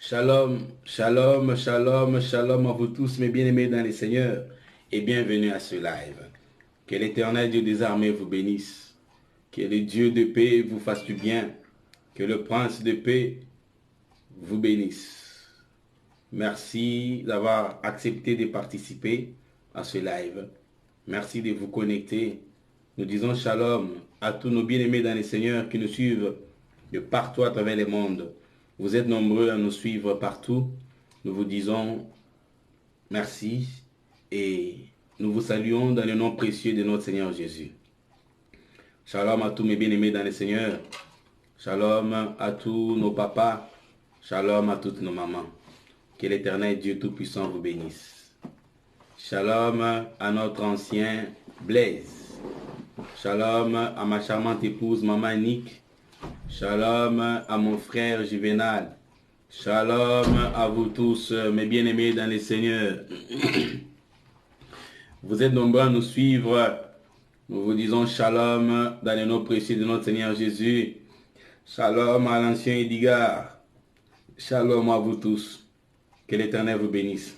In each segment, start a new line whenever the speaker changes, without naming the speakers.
Shalom, shalom, shalom, shalom à vous tous, mes bien-aimés dans les Seigneurs, et bienvenue à ce live. Que l'Éternel Dieu des armées vous bénisse, que le Dieu de paix vous fasse du bien, que le Prince de paix vous bénisse. Merci d'avoir accepté de participer à ce live. Merci de vous connecter. Nous disons shalom à tous nos bien-aimés dans les Seigneurs qui nous suivent de partout à travers le monde. Vous êtes nombreux à nous suivre partout. Nous vous disons merci et nous vous saluons dans le nom précieux de notre Seigneur Jésus. Shalom à tous mes bien-aimés dans le Seigneur. Shalom à tous nos papas. Shalom à toutes nos mamans. Que l'Éternel Dieu Tout-Puissant vous bénisse. Shalom à notre ancien Blaise. Shalom à ma charmante épouse Maman Nick. Shalom à mon frère Juvenal. Shalom à vous tous, mes bien-aimés dans les Seigneurs. Vous êtes nombreux à nous suivre. Nous vous disons shalom dans le nom précieux de notre Seigneur Jésus. Shalom à l'ancien Edgar. Shalom à vous tous. Que l'Éternel vous bénisse.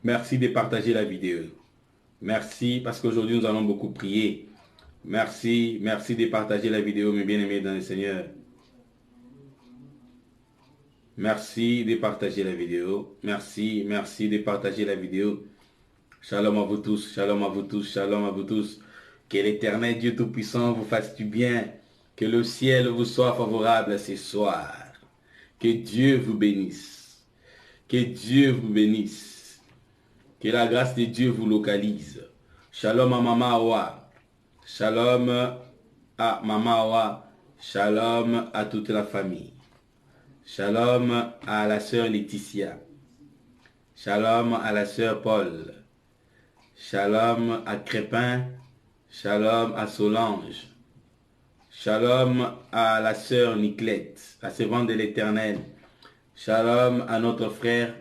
Merci de partager la vidéo. Merci parce qu'aujourd'hui nous allons beaucoup prier. Merci de partager la vidéo, mes bien-aimés dans le Seigneur. Merci de partager la vidéo. Merci de partager la vidéo. Shalom à vous tous, shalom à vous tous, shalom à vous tous. Que l'Éternel Dieu Tout-Puissant vous fasse du bien. Que le ciel vous soit favorable ce soir. Que Dieu vous bénisse. Que Dieu vous bénisse. Que la grâce de Dieu vous localise. Shalom à Maman Awa. Shalom à Maman Awa. Shalom à toute la famille. Shalom à la sœur Laetitia. Shalom à la sœur Paul. Shalom à Crépin. Shalom à Solange. Shalom à la sœur Niclette, la servante de l'Éternel. Shalom à notre frère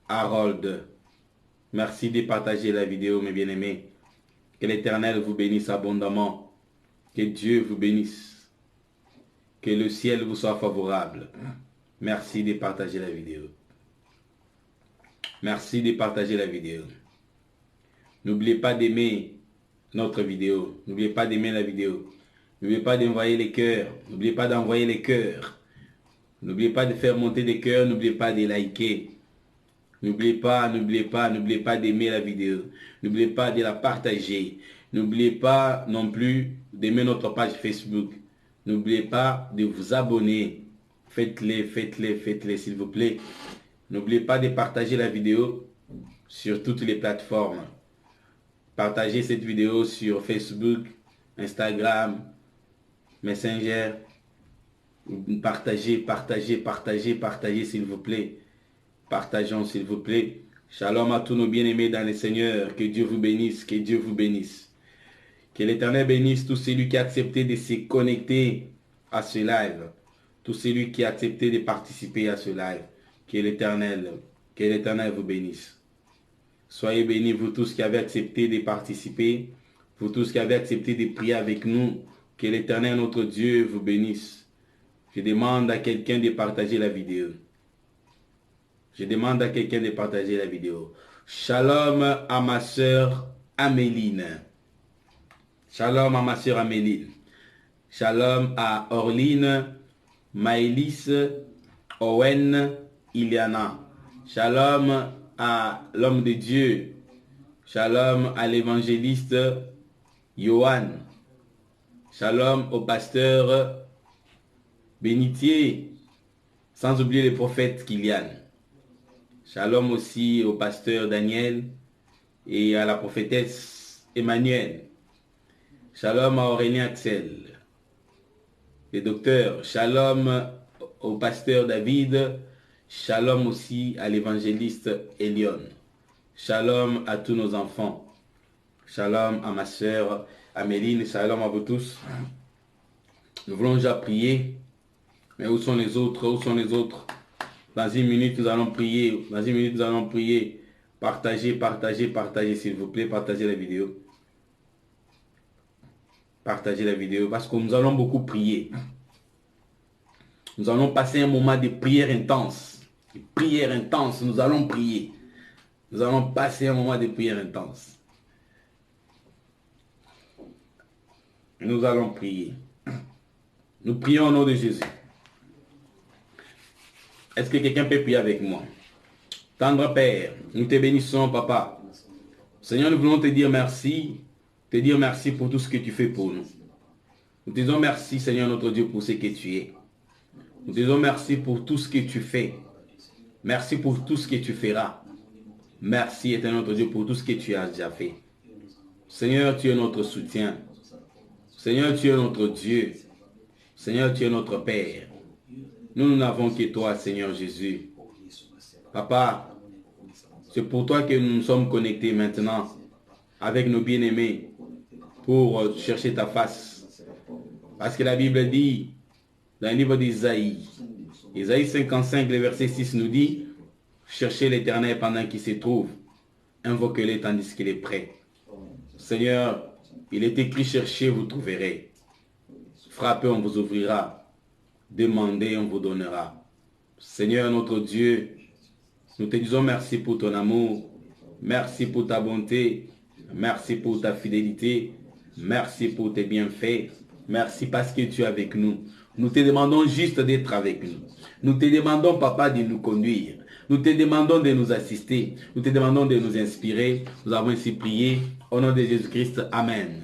Harold. Merci de partager la vidéo, mes bien-aimés. Que l'Éternel vous bénisse abondamment. Que Dieu vous bénisse. Que le ciel vous soit favorable. Merci de partager la vidéo. Merci de partager la vidéo. N'oubliez pas d'aimer notre vidéo. N'oubliez pas d'aimer la vidéo. N'oubliez pas d'envoyer les cœurs. N'oubliez pas d'envoyer les cœurs. N'oubliez pas de faire monter des cœurs. N'oubliez pas de liker. N'oubliez pas d'aimer la vidéo. N'oubliez pas de la partager. N'oubliez pas non plus d'aimer notre page Facebook. N'oubliez pas de vous abonner. Faites-les, s'il vous plaît. N'oubliez pas de partager la vidéo sur toutes les plateformes. Partagez cette vidéo sur Facebook, Instagram, Messenger. Partagez, s'il vous plaît. Partageons, s'il vous plaît. Shalom à tous nos bien-aimés dans le Seigneur. Que Dieu vous bénisse, que Dieu vous bénisse. Que l'Éternel bénisse tout celui qui a accepté de se connecter à ce live. Tout celui qui a accepté de participer à ce live. Que l'Éternel vous bénisse. Soyez bénis, vous tous qui avez accepté de participer. Vous tous qui avez accepté de prier avec nous. Que l'Éternel, notre Dieu, vous bénisse. Je demande à quelqu'un de partager la vidéo. Shalom à ma sœur Améline. Shalom à ma sœur Améline. Shalom à Orline, Maëlys, Owen, Iliana. Shalom à l'homme de Dieu. Shalom à l'évangéliste Johan. Shalom au pasteur Bénitier. Sans oublier le prophète Kylian. Shalom aussi au pasteur Daniel et à la prophétesse Emmanuel. Shalom à Aurélien Axel. Le docteur. Shalom au pasteur David. Shalom aussi à l'évangéliste Elion. Shalom à tous nos enfants. Shalom à ma sœur Améline. Shalom à vous tous. Nous voulons déjà prier. Mais où sont les autres? Dans une minute, nous allons prier. Partagez, s'il vous plaît. Partagez la vidéo. Parce que nous allons beaucoup prier. Nous allons passer un moment de prière intense. Prière intense, nous allons prier. Nous allons passer un moment de prière intense. Nous allons prier. Nous prions au nom de Jésus. Est-ce que quelqu'un peut prier avec moi? Tendre Père, nous te bénissons, Papa. Seigneur, nous voulons te dire merci pour tout ce que tu fais pour nous. Nous te disons merci, Seigneur notre Dieu, pour ce que tu es. Nous te disons merci pour tout ce que tu fais. Merci pour tout ce que tu feras. Merci, Éternel notre Dieu, pour tout ce que tu as déjà fait. Seigneur, tu es notre soutien. Seigneur, tu es notre Dieu. Seigneur, tu es notre Père. Nous n'avons que toi, Seigneur Jésus. Papa, c'est pour toi que nous nous sommes connectés maintenant avec nos bien-aimés pour chercher ta face. Parce que la Bible dit, dans le livre d'Isaïe, Isaïe 55, le verset 6 nous dit, cherchez l'Éternel pendant qu'il se trouve, invoquez-le tandis qu'il est prêt. Seigneur, il est écrit, cherchez, vous trouverez. Frappez, on vous ouvrira. Demandez, on vous donnera. Seigneur notre Dieu, nous te disons merci pour ton amour, merci pour ta bonté, merci pour ta fidélité, merci pour tes bienfaits, merci parce que tu es avec nous. Nous te demandons juste d'être avec nous. Nous te demandons, Papa, de nous conduire. Nous te demandons de nous assister. Nous te demandons de nous inspirer. Nous avons ainsi prié au nom de Jésus-Christ. Amen.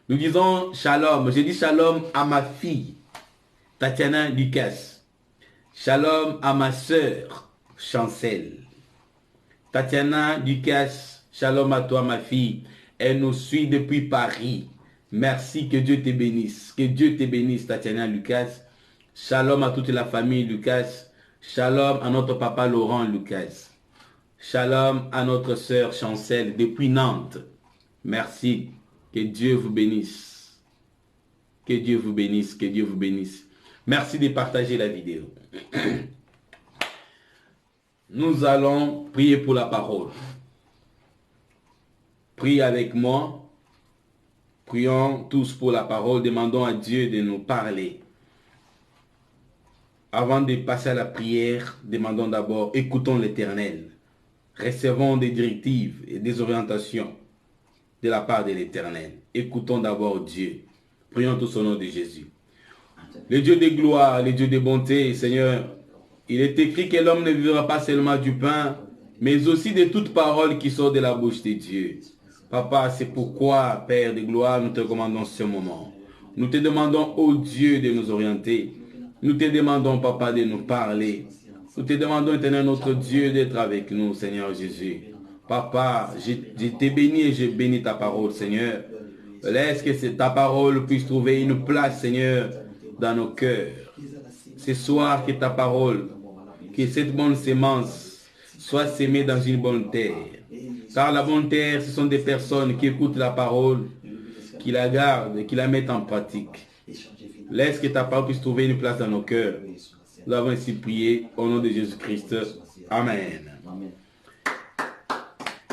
Nous disons shalom. Je dis shalom à ma fille, Tatiana Lucas. Shalom à ma sœur, Chancel. Tatiana Lucas, shalom à toi, ma fille. Elle nous suit depuis Paris. Merci, que Dieu te bénisse. Que Dieu te bénisse, Tatiana Lucas. Shalom à toute la famille Lucas. Shalom à notre papa Laurent Lucas. Shalom à notre sœur Chancel depuis Nantes. Merci. Que Dieu vous bénisse. Que Dieu vous bénisse. Que Dieu vous bénisse. Merci de partager la vidéo. Nous allons prier pour la parole. Priez avec moi. Prions tous pour la parole. Demandons à Dieu de nous parler. Avant de passer à la prière, demandons d'abord, écoutons l'Éternel. Recevons des directives et des orientations de la part de l'Éternel. Écoutons d'abord Dieu. Prions tous au nom de Jésus. Le Dieu de gloire, le Dieu de bonté, Seigneur, il est écrit que l'homme ne vivra pas seulement du pain, mais aussi de toute parole qui sort de la bouche de Dieu. Papa, c'est pourquoi, Père de gloire, nous te recommandons ce moment. Nous te demandons, ô Dieu, de nous orienter. Nous te demandons, Papa, de nous parler. Nous te demandons, Éternel, notre Dieu, d'être avec nous, Seigneur Jésus. Papa, je te bénis et je bénis ta parole, Seigneur. Laisse que ta parole puisse trouver une place, Seigneur, dans nos cœurs. Ce soir, que ta parole, que cette bonne sémence soit sémée dans une bonne terre. Car la bonne terre, ce sont des personnes qui écoutent la parole, qui la gardent et qui la mettent en pratique. Laisse que ta parole puisse trouver une place dans nos cœurs. Nous avons ainsi prié au nom de Jésus-Christ. Amen.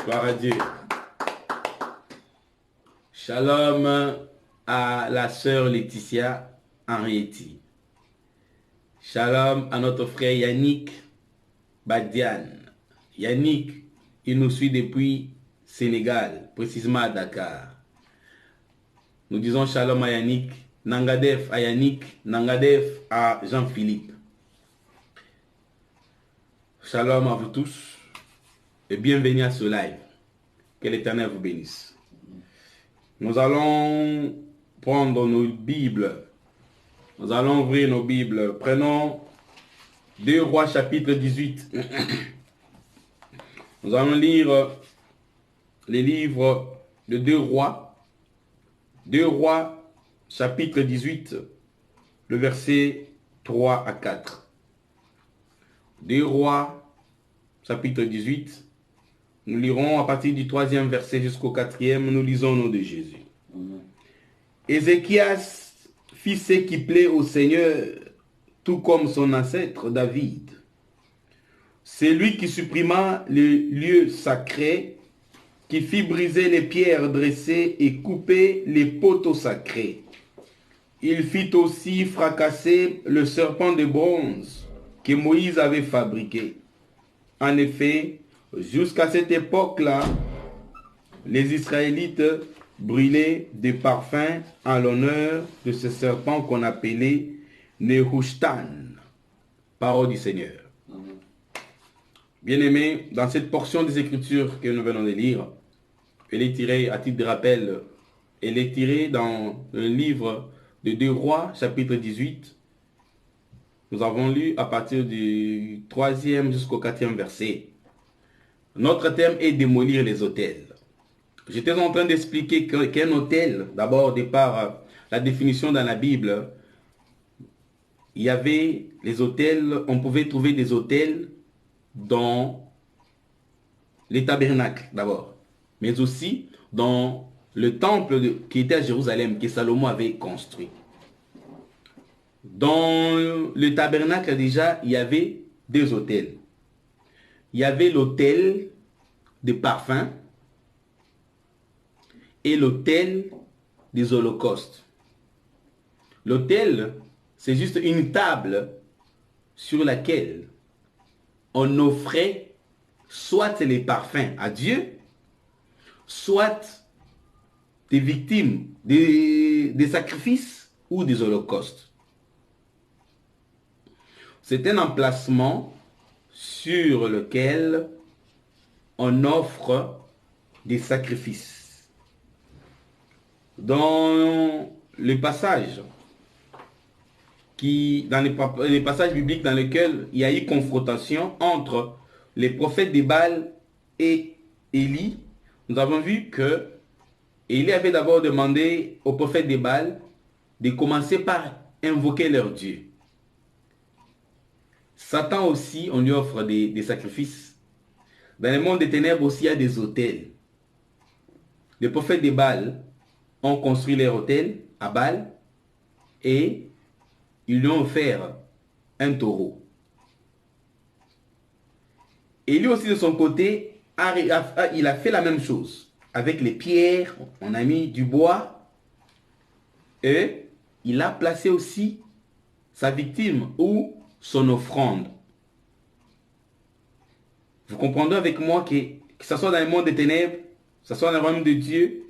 Gloire à Dieu. Shalom à la sœur Laetitia Henrietti. Shalom à notre frère Yannick Badian. Yannick, il nous suit depuis Sénégal, précisément à Dakar. Nous disons shalom à Yannick, Nangadef à Yannick, Nangadef à Jean-Philippe. Shalom à vous tous et bienvenue à ce live. Que l'Éternel vous bénisse. Nous allons prendre nos Bibles. Nous allons ouvrir nos Bibles. Prenons 2 Rois chapitre 18. Nous allons lire les livres de 2 Rois. 2 Rois chapitre 18, le verset 3 à 4. 2 Rois chapitre 18. Nous lirons à partir du 3e verset jusqu'au 4e. Nous lisons au nom de Jésus. Ézéchias fit ce qui plaît au Seigneur, tout comme son ancêtre David. C'est lui qui supprima les lieux sacrés, qui fit briser les pierres dressées et couper les poteaux sacrés. Il fit aussi fracasser le serpent de bronze que Moïse avait fabriqué. En effet, jusqu'à cette époque-là, les Israélites brûlaient des parfums en l'honneur de ce serpent qu'on appelait Nehushtan. Parole du Seigneur. Bien-aimés, dans cette portion des Écritures que nous venons de lire, elle est tirée, à titre de rappel, elle est tirée dans le livre de 2 Rois, chapitre 18. Nous avons lu à partir du 3e jusqu'au 4e verset. Notre thème est démolir les autels. J'étais en train d'expliquer qu'un autel, d'abord, par la définition dans la Bible, il y avait les autels, on pouvait trouver des autels dans les tabernacles, d'abord, mais aussi dans le temple qui était à Jérusalem, que Salomon avait construit. Dans le tabernacle, déjà, il y avait 2 autels. Il y avait l'autel des parfums et l'autel des holocaustes. L'autel, c'est juste une table sur laquelle on offrait soit les parfums à Dieu, soit des victimes, des sacrifices ou des holocaustes. C'est un emplacement sur lequel on offre des sacrifices. Dans les passages dans les passages bibliques dans lesquels il y a eu confrontation entre les prophètes de Baal et Élie, nous avons vu que Élie avait d'abord demandé aux prophètes de Baal de commencer par invoquer leur Dieu. Satan aussi, on lui offre des sacrifices. Dans le monde des ténèbres aussi, il y a des autels. Les prophètes de Baal ont construit leur autel à Baal et ils lui ont offert un taureau. Et lui aussi de son côté, il a fait la même chose. Avec les pierres, on a mis du bois et il a placé aussi sa victime ou son offrande. Vous comprendrez avec moi que ce soit dans le monde des ténèbres, que ce soit dans le royaume de Dieu,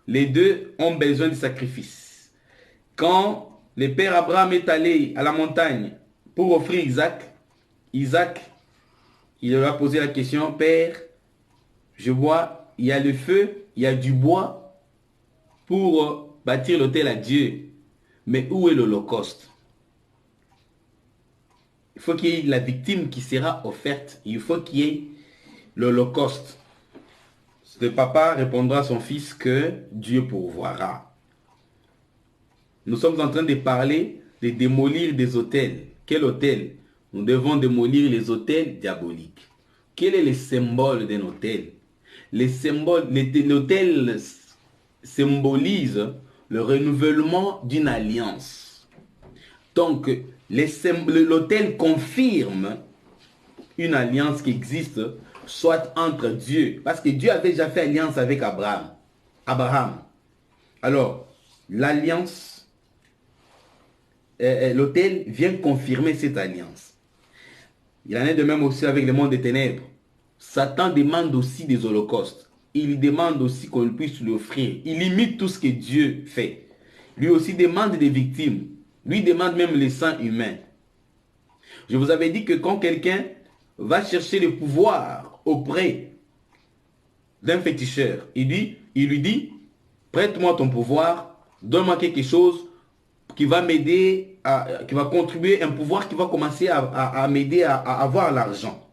les deux ont besoin de sacrifices. Quand le père Abraham est allé à la montagne pour offrir Isaac, il lui a posé la question, Père, je vois, il y a le feu, il y a du bois pour bâtir l'autel à Dieu. Mais où est l'holocauste? Il faut qu'il y ait la victime qui sera offerte. Il faut qu'il y ait l'holocauste. Le papa répondra à son fils que Dieu pourvoira. Nous sommes en train de parler de démolir des autels. Quel autel? Nous devons démolir les autels diaboliques. Quel est le symbole d'un autel? L'autel symbolise le renouvellement d'une alliance. Donc, l'autel confirme une alliance qui existe, soit entre Dieu, parce que Dieu avait déjà fait alliance avec Abraham. Alors, l'alliance, l'autel vient confirmer cette alliance. Il en est de même aussi avec le monde des ténèbres. Satan demande aussi des holocaustes. Il demande aussi qu'on puisse lui offrir. Il imite tout ce que Dieu fait. Lui aussi demande des victimes. Lui demande même les sangs humains. Je vous avais dit que quand quelqu'un va chercher le pouvoir auprès d'un féticheur, il lui dit, prête-moi ton pouvoir, donne-moi quelque chose qui va m'aider, qui va contribuer, un pouvoir qui va commencer à m'aider à avoir l'argent.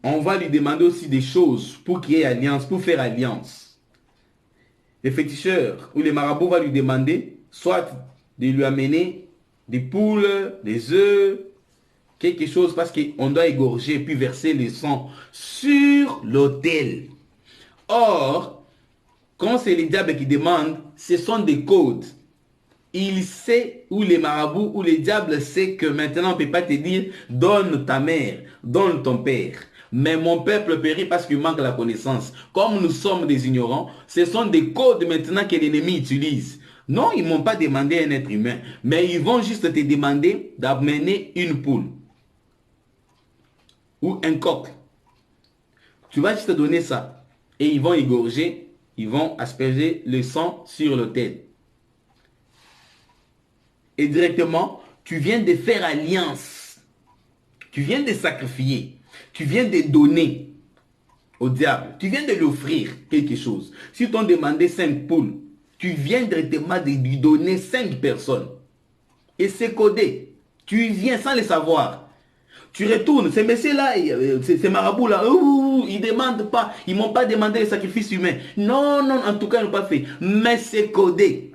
On va lui demander aussi des choses pour qu'il y ait alliance, pour faire alliance. Le féticheur ou les marabouts va lui demander soit de lui amener des poules, des œufs, quelque chose parce qu'on doit égorger puis verser le sang sur l'autel. Or, quand c'est les diables qui demandent, ce sont des codes. Il sait, ou les marabouts, ou les diables sait que maintenant on ne peut pas te dire donne ta mère, donne ton père. Mais mon peuple périt parce qu'il manque la connaissance. Comme nous sommes des ignorants, ce sont des codes maintenant que l'ennemi utilise. Non, ils ne m'ont pas demandé un être humain, mais ils vont juste te demander d'amener une poule. ou un coq. Tu vas juste donner ça. Et ils vont égorger, ils vont asperger le sang sur l'autel. Et directement, tu viens de faire alliance. Tu viens de sacrifier. Tu viens de donner au diable. Tu viens de lui offrir quelque chose. Si t'ont demandé 5 poules, tu viens directement de lui donner 5 personnes. Et c'est codé. Tu viens sans le savoir. Tu retournes. Ces messieurs-là, ces marabouts-là, ils ne demandent pas. Ils ne m'ont pas demandé le sacrifice humain. Non, non, en tout cas, ils n'ont pas fait. Mais c'est codé.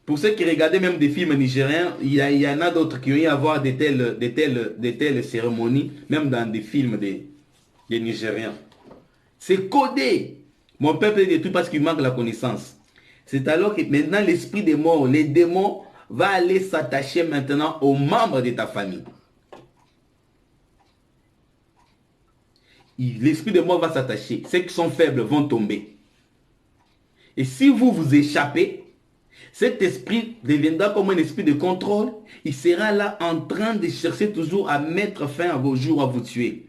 Pour ceux qui regardaient même des films nigériens, il y en a d'autres qui ont eu à voir de telles cérémonies, même dans des films des Nigériens. C'est codé. Mon peuple est détruit parce qu'il manque la connaissance. C'est alors que maintenant l'esprit des morts, les démons, va aller s'attacher maintenant aux membres de ta famille. L'esprit des morts va s'attacher. Ceux qui sont faibles vont tomber. Et si vous échappez, cet esprit deviendra comme un esprit de contrôle. Il sera là en train de chercher toujours à mettre fin à vos jours, à vous tuer.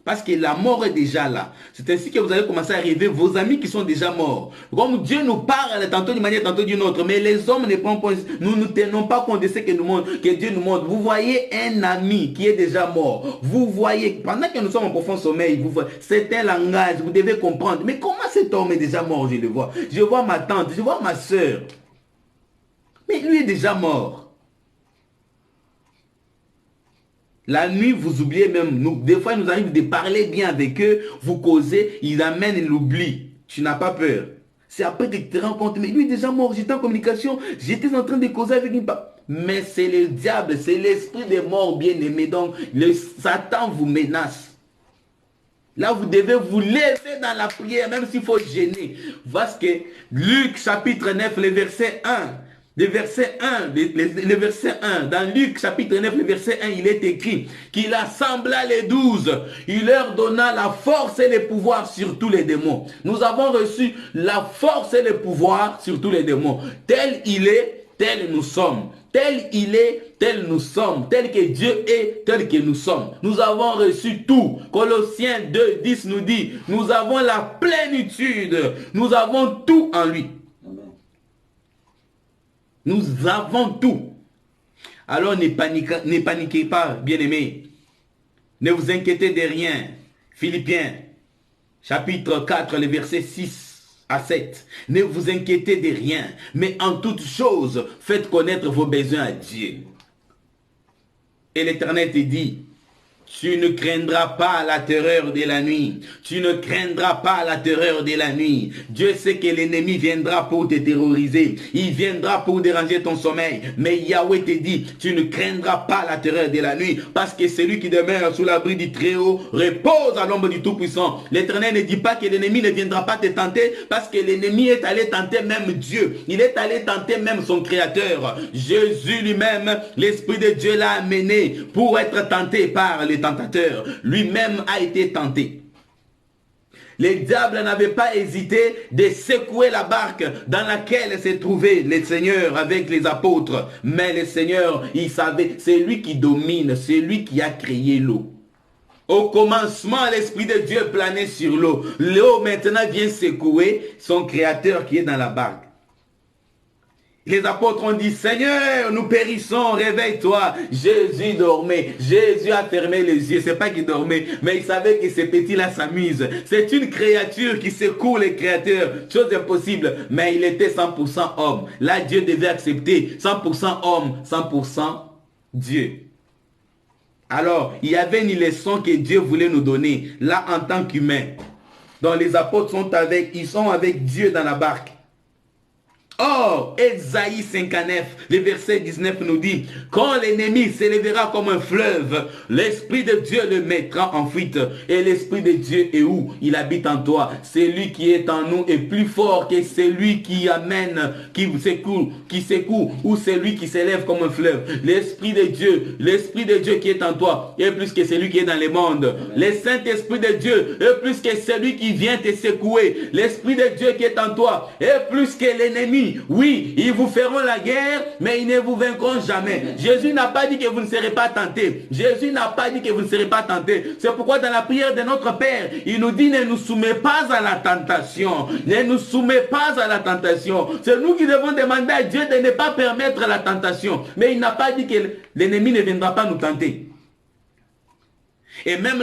Parce que la mort est déjà là. C'est ainsi que vous allez commencer à rêver vos amis qui sont déjà morts. Comme Dieu nous parle tantôt d'une manière, tantôt d'une autre. Mais les hommes nous ne tenons pas compte de ce que Dieu nous montre. Vous voyez un ami qui est déjà mort. Vous voyez, pendant que nous sommes en profond sommeil, c'est un langage, vous devez comprendre. Mais comment cet homme est déjà mort, je le vois. Je vois ma tante, je vois ma soeur. Mais lui est déjà mort. La nuit, vous oubliez même. Des fois, il nous arrive de parler bien avec eux. Vous causez, ils amènent l'oubli. Tu n'as pas peur. C'est après que tu te rends compte. Mais lui est déjà mort. J'étais en communication. J'étais en train de causer avec une... Mais c'est le diable. C'est l'esprit des morts bien-aimés. Donc, le Satan vous menace. Là, vous devez vous lever dans la prière. Même s'il faut gêner. Parce que Luc chapitre 9, le verset 1... Le verset 1, dans Luc chapitre 9, le verset 1, il est écrit qu'il assembla les 12. Il leur donna la force et le pouvoir sur tous les démons. Nous avons reçu la force et le pouvoir sur tous les démons. Tel il est, tel nous sommes. Tel il est, tel nous sommes. Tel que Dieu est, tel que nous sommes. Nous avons reçu tout. Colossiens 2, 10 nous dit, nous avons la plénitude. Nous avons tout en lui. Nous avons tout. Alors ne paniquez pas, bien-aimés. Ne vous inquiétez de rien. Philippiens, chapitre 4, les versets 6 à 7. Ne vous inquiétez de rien, mais en toutes choses, faites connaître vos besoins à Dieu. Et l'Éternel te dit, tu ne craindras pas la terreur de la nuit. Tu ne craindras pas la terreur de la nuit. Dieu sait que l'ennemi viendra pour te terroriser. Il viendra pour déranger ton sommeil. Mais Yahweh te dit, tu ne craindras pas la terreur de la nuit. Parce que celui qui demeure sous l'abri du Très-Haut repose à l'ombre du Tout-Puissant. L'Éternel ne dit pas que l'ennemi ne viendra pas te tenter. Parce que l'ennemi est allé tenter même Dieu. Il est allé tenter même son Créateur. Jésus lui-même, l'Esprit de Dieu l'a amené pour être tenté par les tentateur. Lui-même a été tenté. Les diables n'avaient pas hésité de secouer la barque dans laquelle se trouvait le Seigneur avec les apôtres. Mais le Seigneur, il savait, c'est lui qui domine, c'est lui qui a créé l'eau. Au commencement, l'Esprit de Dieu planait sur l'eau. L'eau maintenant vient secouer son Créateur qui est dans la barque. Les apôtres ont dit, Seigneur, nous périssons, réveille-toi. Jésus dormait. Jésus a fermé les yeux. C'est pas qu'il dormait, mais il savait que ces petits-là s'amusent. C'est une créature qui secoue les créateurs. Chose impossible. Mais il était 100% homme. Là, Dieu devait accepter 100% homme, 100% Dieu. Alors, il y avait une leçon que Dieu voulait nous donner, là, en tant qu'humain. Donc, les apôtres ils sont avec Dieu dans la barque. Or, Ésaïe 59, le verset 19 nous dit, quand l'ennemi s'élèvera comme un fleuve, l'Esprit de Dieu le mettra en fuite. Et l'Esprit de Dieu est où? Il habite en toi. Celui qui est en nous est plus fort que celui qui amène, qui secoue, ou celui qui s'élève comme un fleuve. L'Esprit de Dieu qui est en toi est plus que celui qui est dans le monde. Le Saint-Esprit de Dieu est plus que celui qui vient te secouer. L'Esprit de Dieu qui est en toi est plus que l'ennemi. dit, oui, ils vous feront la guerre, mais ils ne vous vaincront jamais. Jésus n'a pas dit que vous ne serez pas tentés. Jésus n'a pas dit que vous ne serez pas tentés. C'est pourquoi dans la prière de notre Père, il nous dit, ne nous soumets pas à la tentation. Ne nous soumets pas à la tentation. C'est nous qui devons demander à Dieu de ne pas permettre la tentation. Mais il n'a pas dit que l'ennemi ne viendra pas nous tenter. Et même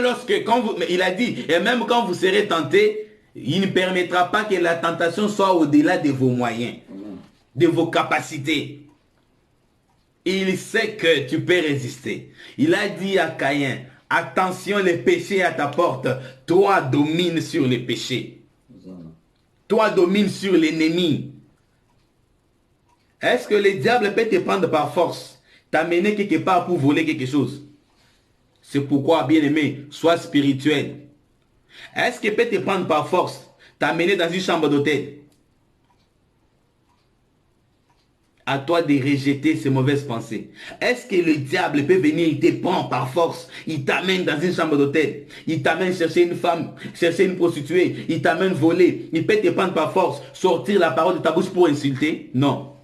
il a dit, et même quand vous serez tentés, il ne permettra pas que la tentation soit au-delà de vos moyens, de vos capacités. Il sait que tu peux résister. Il a dit à Caïn, attention, les péchés à ta porte, toi domine sur les péchés. Toi domine sur l'ennemi. Est-ce que le diable peut te prendre par force, t'amener quelque part pour voler quelque chose? C'est pourquoi, bien-aimé, sois spirituel. Est-ce qu'il peut te prendre par force, t'amener dans une chambre d'hôtel? À toi de rejeter ces mauvaises pensées. Est-ce que le diable peut venir, il te prend par force, il t'amène dans une chambre d'hôtel, il t'amène chercher une femme, chercher une prostituée, il t'amène voler, il peut te prendre par force, sortir la parole de ta bouche pour insulter? Non.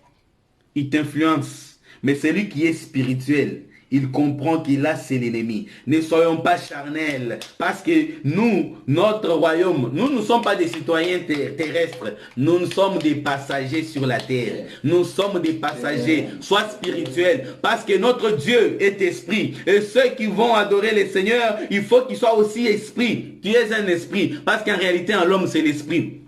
Il t'influence. Mais celui qui est spirituel, il comprend qu'il là c'est l'ennemi. Ne soyons pas charnels. Parce que nous, notre royaume, nous ne sommes pas des citoyens terrestres. Nous sommes des passagers sur la terre. Nous sommes des passagers. Sois spirituel. Parce que notre Dieu est esprit. Et ceux qui vont adorer le Seigneur, il faut qu'ils soient aussi esprit. Tu es un esprit. Parce qu'en réalité, en l'homme, c'est l'esprit.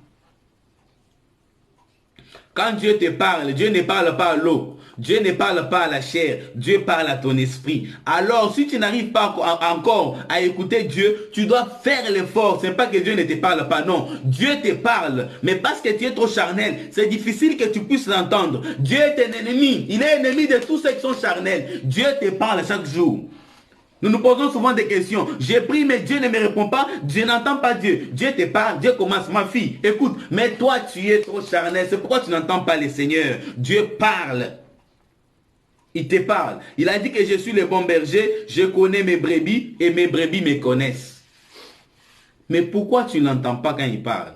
Quand Dieu te parle, Dieu ne parle pas à l'eau. Dieu ne parle pas à la chair, Dieu parle à ton esprit. Alors, si tu n'arrives pas encore à écouter Dieu, tu dois faire l'effort. Ce n'est pas que Dieu ne te parle pas, non. Dieu te parle, mais parce que tu es trop charnel, c'est difficile que tu puisses l'entendre. Dieu est un ennemi. Il est ennemi de tous ceux qui sont charnels. Dieu te parle chaque jour. Nous nous posons souvent des questions. J'ai pris, mais Dieu ne me répond pas. Dieu n'entend pas Dieu. Dieu te parle, Dieu commence. Ma fille, écoute, mais toi, tu es trop charnel. C'est pourquoi tu n'entends pas le Seigneur. Dieu parle. Il te parle. Il a dit que je suis le bon berger, je connais mes brebis et mes brebis me connaissent. Mais pourquoi tu n'entends pas quand il parle?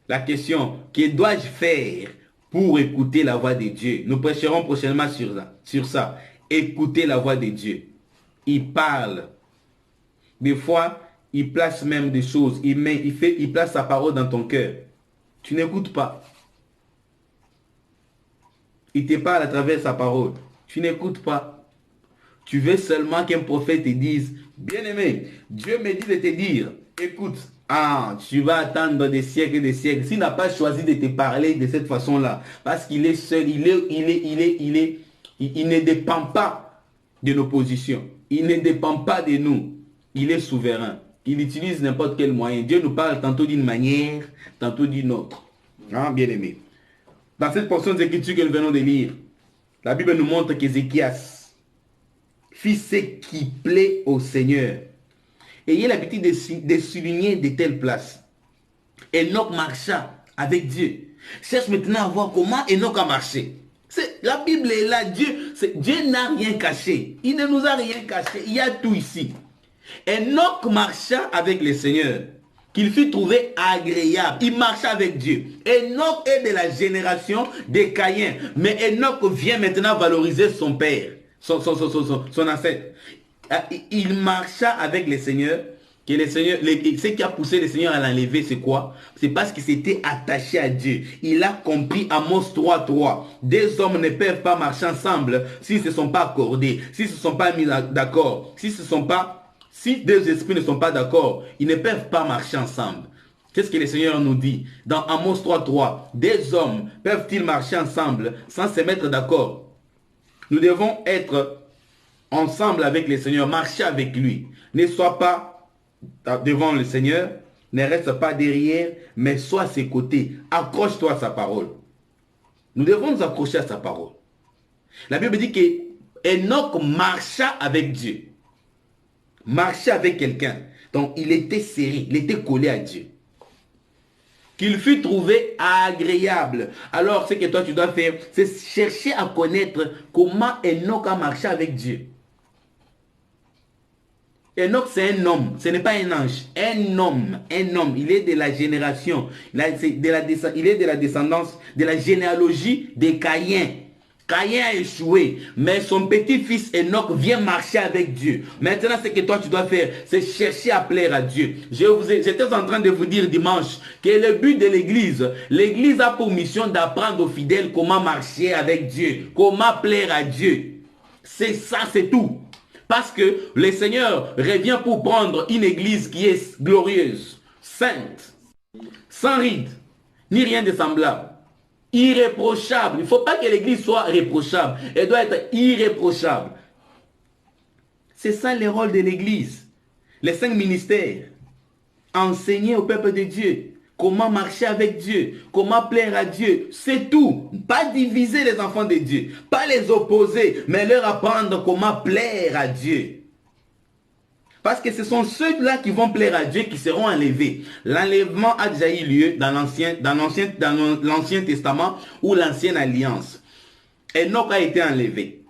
La question, que dois-je faire pour écouter la voix de Dieu? Nous prêcherons prochainement sur ça. Écouter la voix de Dieu. Il parle. Des fois, il place même des choses. Il place sa parole dans ton cœur. Tu n'écoutes pas. Il te parle à travers sa parole. Tu n'écoutes pas. Tu veux seulement qu'un prophète te dise, bien-aimé, Dieu me dit de te dire, écoute, tu vas attendre des siècles et des siècles. S'il n'a pas choisi de te parler de cette façon-là, parce qu'il est seul, il ne dépend pas de nos positions. Il ne dépend pas de nous. Il est souverain. Il utilise n'importe quel moyen. Dieu nous parle tantôt d'une manière, tantôt d'une autre. Bien-aimé. Dans cette portion d'écriture que nous venons de lire, la Bible nous montre qu'Ézéchias fit ce qui plaît au Seigneur. Ayez l'habitude de souligner de telles places. Enoch marcha avec Dieu. Cherche maintenant à voir comment Enoch a marché. La Bible est là. Dieu n'a rien caché. Il ne nous a rien caché. Il y a tout ici. Enoch marcha avec le Seigneur, qu'il fut trouvé agréable. Il marcha avec Dieu. Enoch est de la génération de Caïn. Mais Enoch vient maintenant valoriser son père, son ancêtre. Il marcha avec le Seigneur. Que le Seigneur, ce qui a poussé le Seigneur à l'enlever, c'est quoi? C'est parce qu'il s'était attaché à Dieu. Il a compris Amos 3:3. Deux hommes ne peuvent pas marcher ensemble s'ils ne se sont pas accordés, s'ils ne se sont pas mis d'accord, si deux esprits ne sont pas d'accord, ils ne peuvent pas marcher ensemble. Qu'est-ce que le Seigneur nous dit? Dans Amos 3:3, deux hommes peuvent-ils marcher ensemble sans se mettre d'accord? Nous devons être ensemble avec le Seigneur, marcher avec lui. Ne sois pas devant le Seigneur, ne reste pas derrière, mais sois à ses côtés. Accroche-toi à sa parole. Nous devons nous accrocher à sa parole. La Bible dit que Enoch marcha avec Dieu. Marchait avec quelqu'un. Donc il était serré, il était collé à Dieu. Qu'il fut trouvé agréable. Alors ce que toi tu dois faire, c'est chercher à connaître comment Enoch a marché avec Dieu. Enoch, c'est un homme, ce n'est pas un ange. Un homme. Il est de la génération, il est de la descendance, de la généalogie de Caïn. Caïn a échoué, mais son petit-fils Enoch vient marcher avec Dieu. Maintenant, ce que toi tu dois faire, c'est chercher à plaire à Dieu. J'étais en train de vous dire dimanche que le but de l'église a pour mission d'apprendre aux fidèles comment marcher avec Dieu, comment plaire à Dieu. C'est ça, c'est tout. Parce que le Seigneur revient pour prendre une église qui est glorieuse, sainte, sans ride, ni rien de semblable. Irréprochable. Il ne faut pas que l'église soit réprochable. Elle doit être irréprochable. C'est ça le rôle de l'église. Les 5 ministères. Enseigner au peuple de Dieu. Comment marcher avec Dieu. Comment plaire à Dieu. C'est tout. Pas diviser les enfants de Dieu. Pas les opposer. Mais leur apprendre comment plaire à Dieu. Parce que ce sont ceux-là qui vont plaire à Dieu qui seront enlevés. L'enlèvement a déjà eu lieu dans l'Ancien Testament ou l'Ancienne Alliance. Enoch a été enlevé.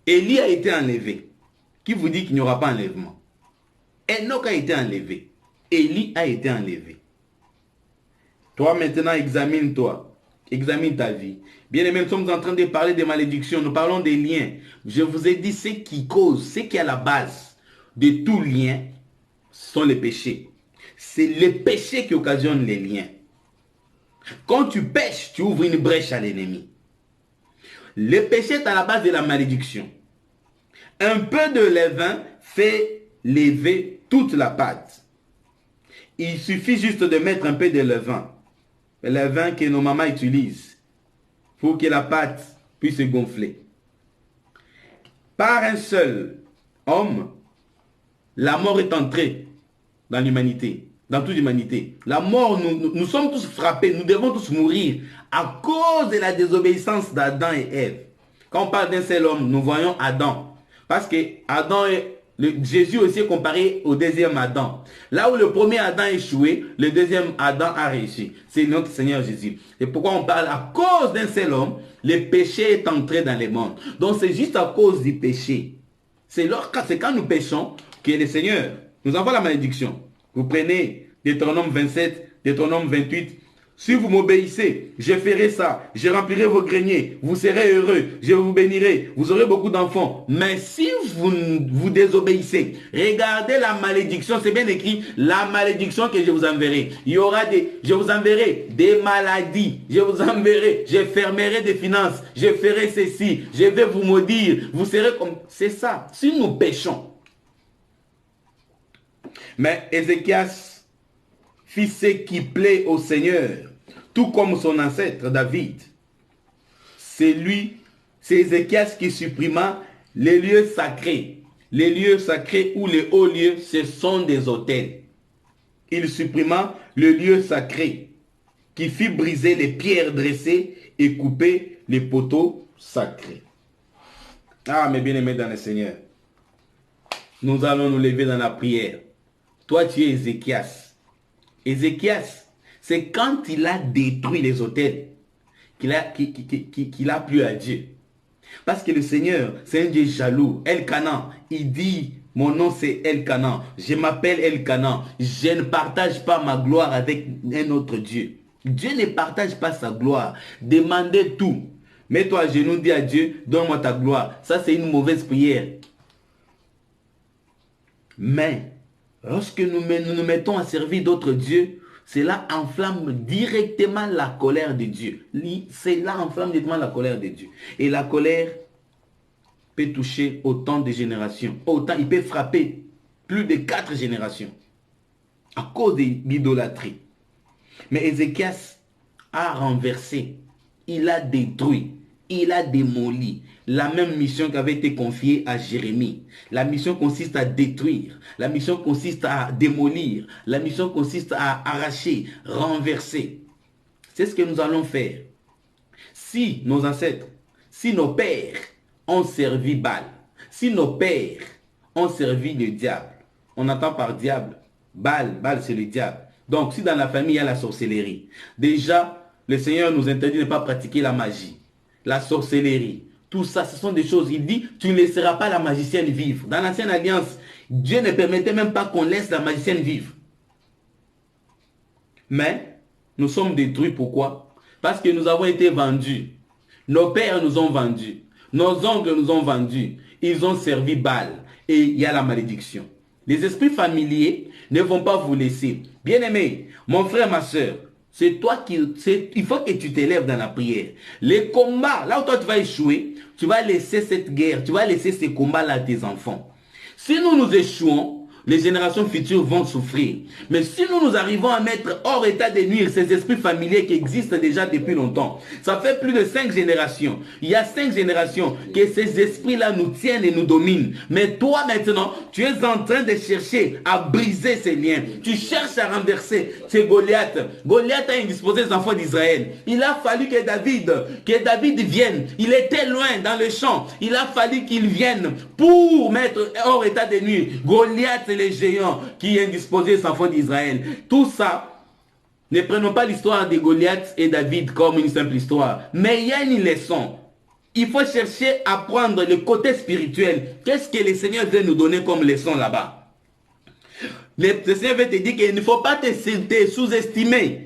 Élie a été enlevé. Qui vous dit qu'il n'y aura pas enlèvement? Enoch a été enlevé. Élie a été enlevé. Toi maintenant, examine-toi. Examine ta vie. Bien aimé, nous sommes en train de parler des malédictions. Nous parlons des liens. Je vous ai dit ce qui cause, ce qui est à la base de tout lien, sont les péchés. C'est les péchés qui occasionnent les liens. Quand tu pêches, tu ouvres une brèche à l'ennemi. Le péché est à la base de la malédiction. Un peu de levain fait lever toute la pâte. Il suffit juste de mettre un peu de levain. Le levain que nos mamans utilisent pour que la pâte puisse se gonfler. Par un seul homme, la mort est entrée dans l'humanité, dans toute l'humanité. La mort, nous sommes tous frappés, nous devons tous mourir à cause de la désobéissance d'Adam et Ève. Quand on parle d'un seul homme, nous voyons Adam. Parce que Jésus aussi est comparé au deuxième Adam. Là où le premier Adam a échoué, le deuxième Adam a réussi. C'est notre Seigneur Jésus. Et pourquoi on parle à cause d'un seul homme, le péché est entré dans le monde. Donc c'est juste à cause du péché. C'est quand nous péchons que le Seigneur nous envoie la malédiction. Vous prenez Deutéronome 27, Deutéronome 28. Si vous m'obéissez, je ferai ça. Je remplirai vos greniers. Vous serez heureux. Je vous bénirai. Vous aurez beaucoup d'enfants. Mais si vous désobéissez, regardez la malédiction. C'est bien écrit. La malédiction que je vous enverrai. Je vous enverrai des maladies. Je vous enverrai. Je fermerai des finances. Je ferai ceci. Je vais vous maudire. Vous serez comme... C'est ça. Si nous péchons. Mais Ézéchias fit ce qui plaît au Seigneur, tout comme son ancêtre David. C'est Ézéchias qui supprima les lieux sacrés. Les lieux sacrés ou les hauts lieux, ce sont des autels. Il supprima le lieu sacré, qui fit briser les pierres dressées et couper les poteaux sacrés. Ah, mes bien-aimés dans le Seigneur, nous allons nous lever dans la prière. Toi, tu es Ézéchias. Ézéchias, c'est quand il a détruit les autels qu'il a plu à Dieu. Parce que le Seigneur, c'est un Dieu jaloux. Elkanan, il dit, mon nom c'est Elkanan. Je m'appelle Elkanan. Je ne partage pas ma gloire avec un autre Dieu. Dieu ne partage pas sa gloire. Demandez tout. Mets-toi à genoux, dis à Dieu, donne-moi ta gloire. Ça, c'est une mauvaise prière. Mais, lorsque nous nous mettons à servir d'autres dieux, cela enflamme directement la colère de Dieu. Cela enflamme directement la colère de Dieu. Et la colère peut toucher autant de générations. Il peut frapper plus de 4 générations à cause de l'idolâtrie. Mais Ézéchias a renversé, il a détruit, il a démoli la même mission qui avait été confiée à Jérémie. La mission consiste à détruire, la mission consiste à démolir, la mission consiste à arracher, renverser. C'est ce que nous allons faire. Si nos ancêtres, si nos pères ont servi Baal, si nos pères ont servi le diable, on entend par diable, Baal c'est le diable. Donc si dans la famille il y a la sorcellerie, déjà le Seigneur nous interdit de ne pas pratiquer la magie, la sorcellerie. Tout ça, ce sont des choses, il dit, tu ne laisseras pas la magicienne vivre. Dans l'ancienne alliance, Dieu ne permettait même pas qu'on laisse la magicienne vivre. Mais nous sommes détruits. Pourquoi? Parce que nous avons été vendus. Nos pères nous ont vendus. Nos oncles nous ont vendus. Ils ont servi Baal. Et il y a la malédiction. Les esprits familiers ne vont pas vous laisser. Bien-aimé, mon frère, ma soeur, c'est toi il faut que tu t'élèves dans la prière. Les combats, là où toi tu vas échouer, tu vas laisser cette guerre, tu vas laisser ces combats-là à tes enfants. Si nous échouons, les générations futures vont souffrir. Mais si nous arrivons à mettre hors état de nuire ces esprits familiers qui existent déjà depuis longtemps, ça fait plus de 5 générations. Il y a 5 générations que ces esprits-là nous tiennent et nous dominent. Mais toi maintenant, tu es en train de chercher à briser ces liens. Tu cherches à renverser ces Goliath. Goliath a indisposé les enfants d'Israël. Il a fallu que David vienne. Il était loin dans le champ. Il a fallu qu'il vienne pour mettre hors état de nuire Goliath, les géants qui indisposaient les enfants d'Israël. Tout ça, ne prenons pas l'histoire de Goliath et David comme une simple histoire, mais il y a une leçon. Il faut chercher à prendre le côté spirituel. Qu'est-ce que le Seigneur veut nous donner comme leçon là-bas? Le Seigneur veut te dire qu'il ne faut pas te sous-estimer.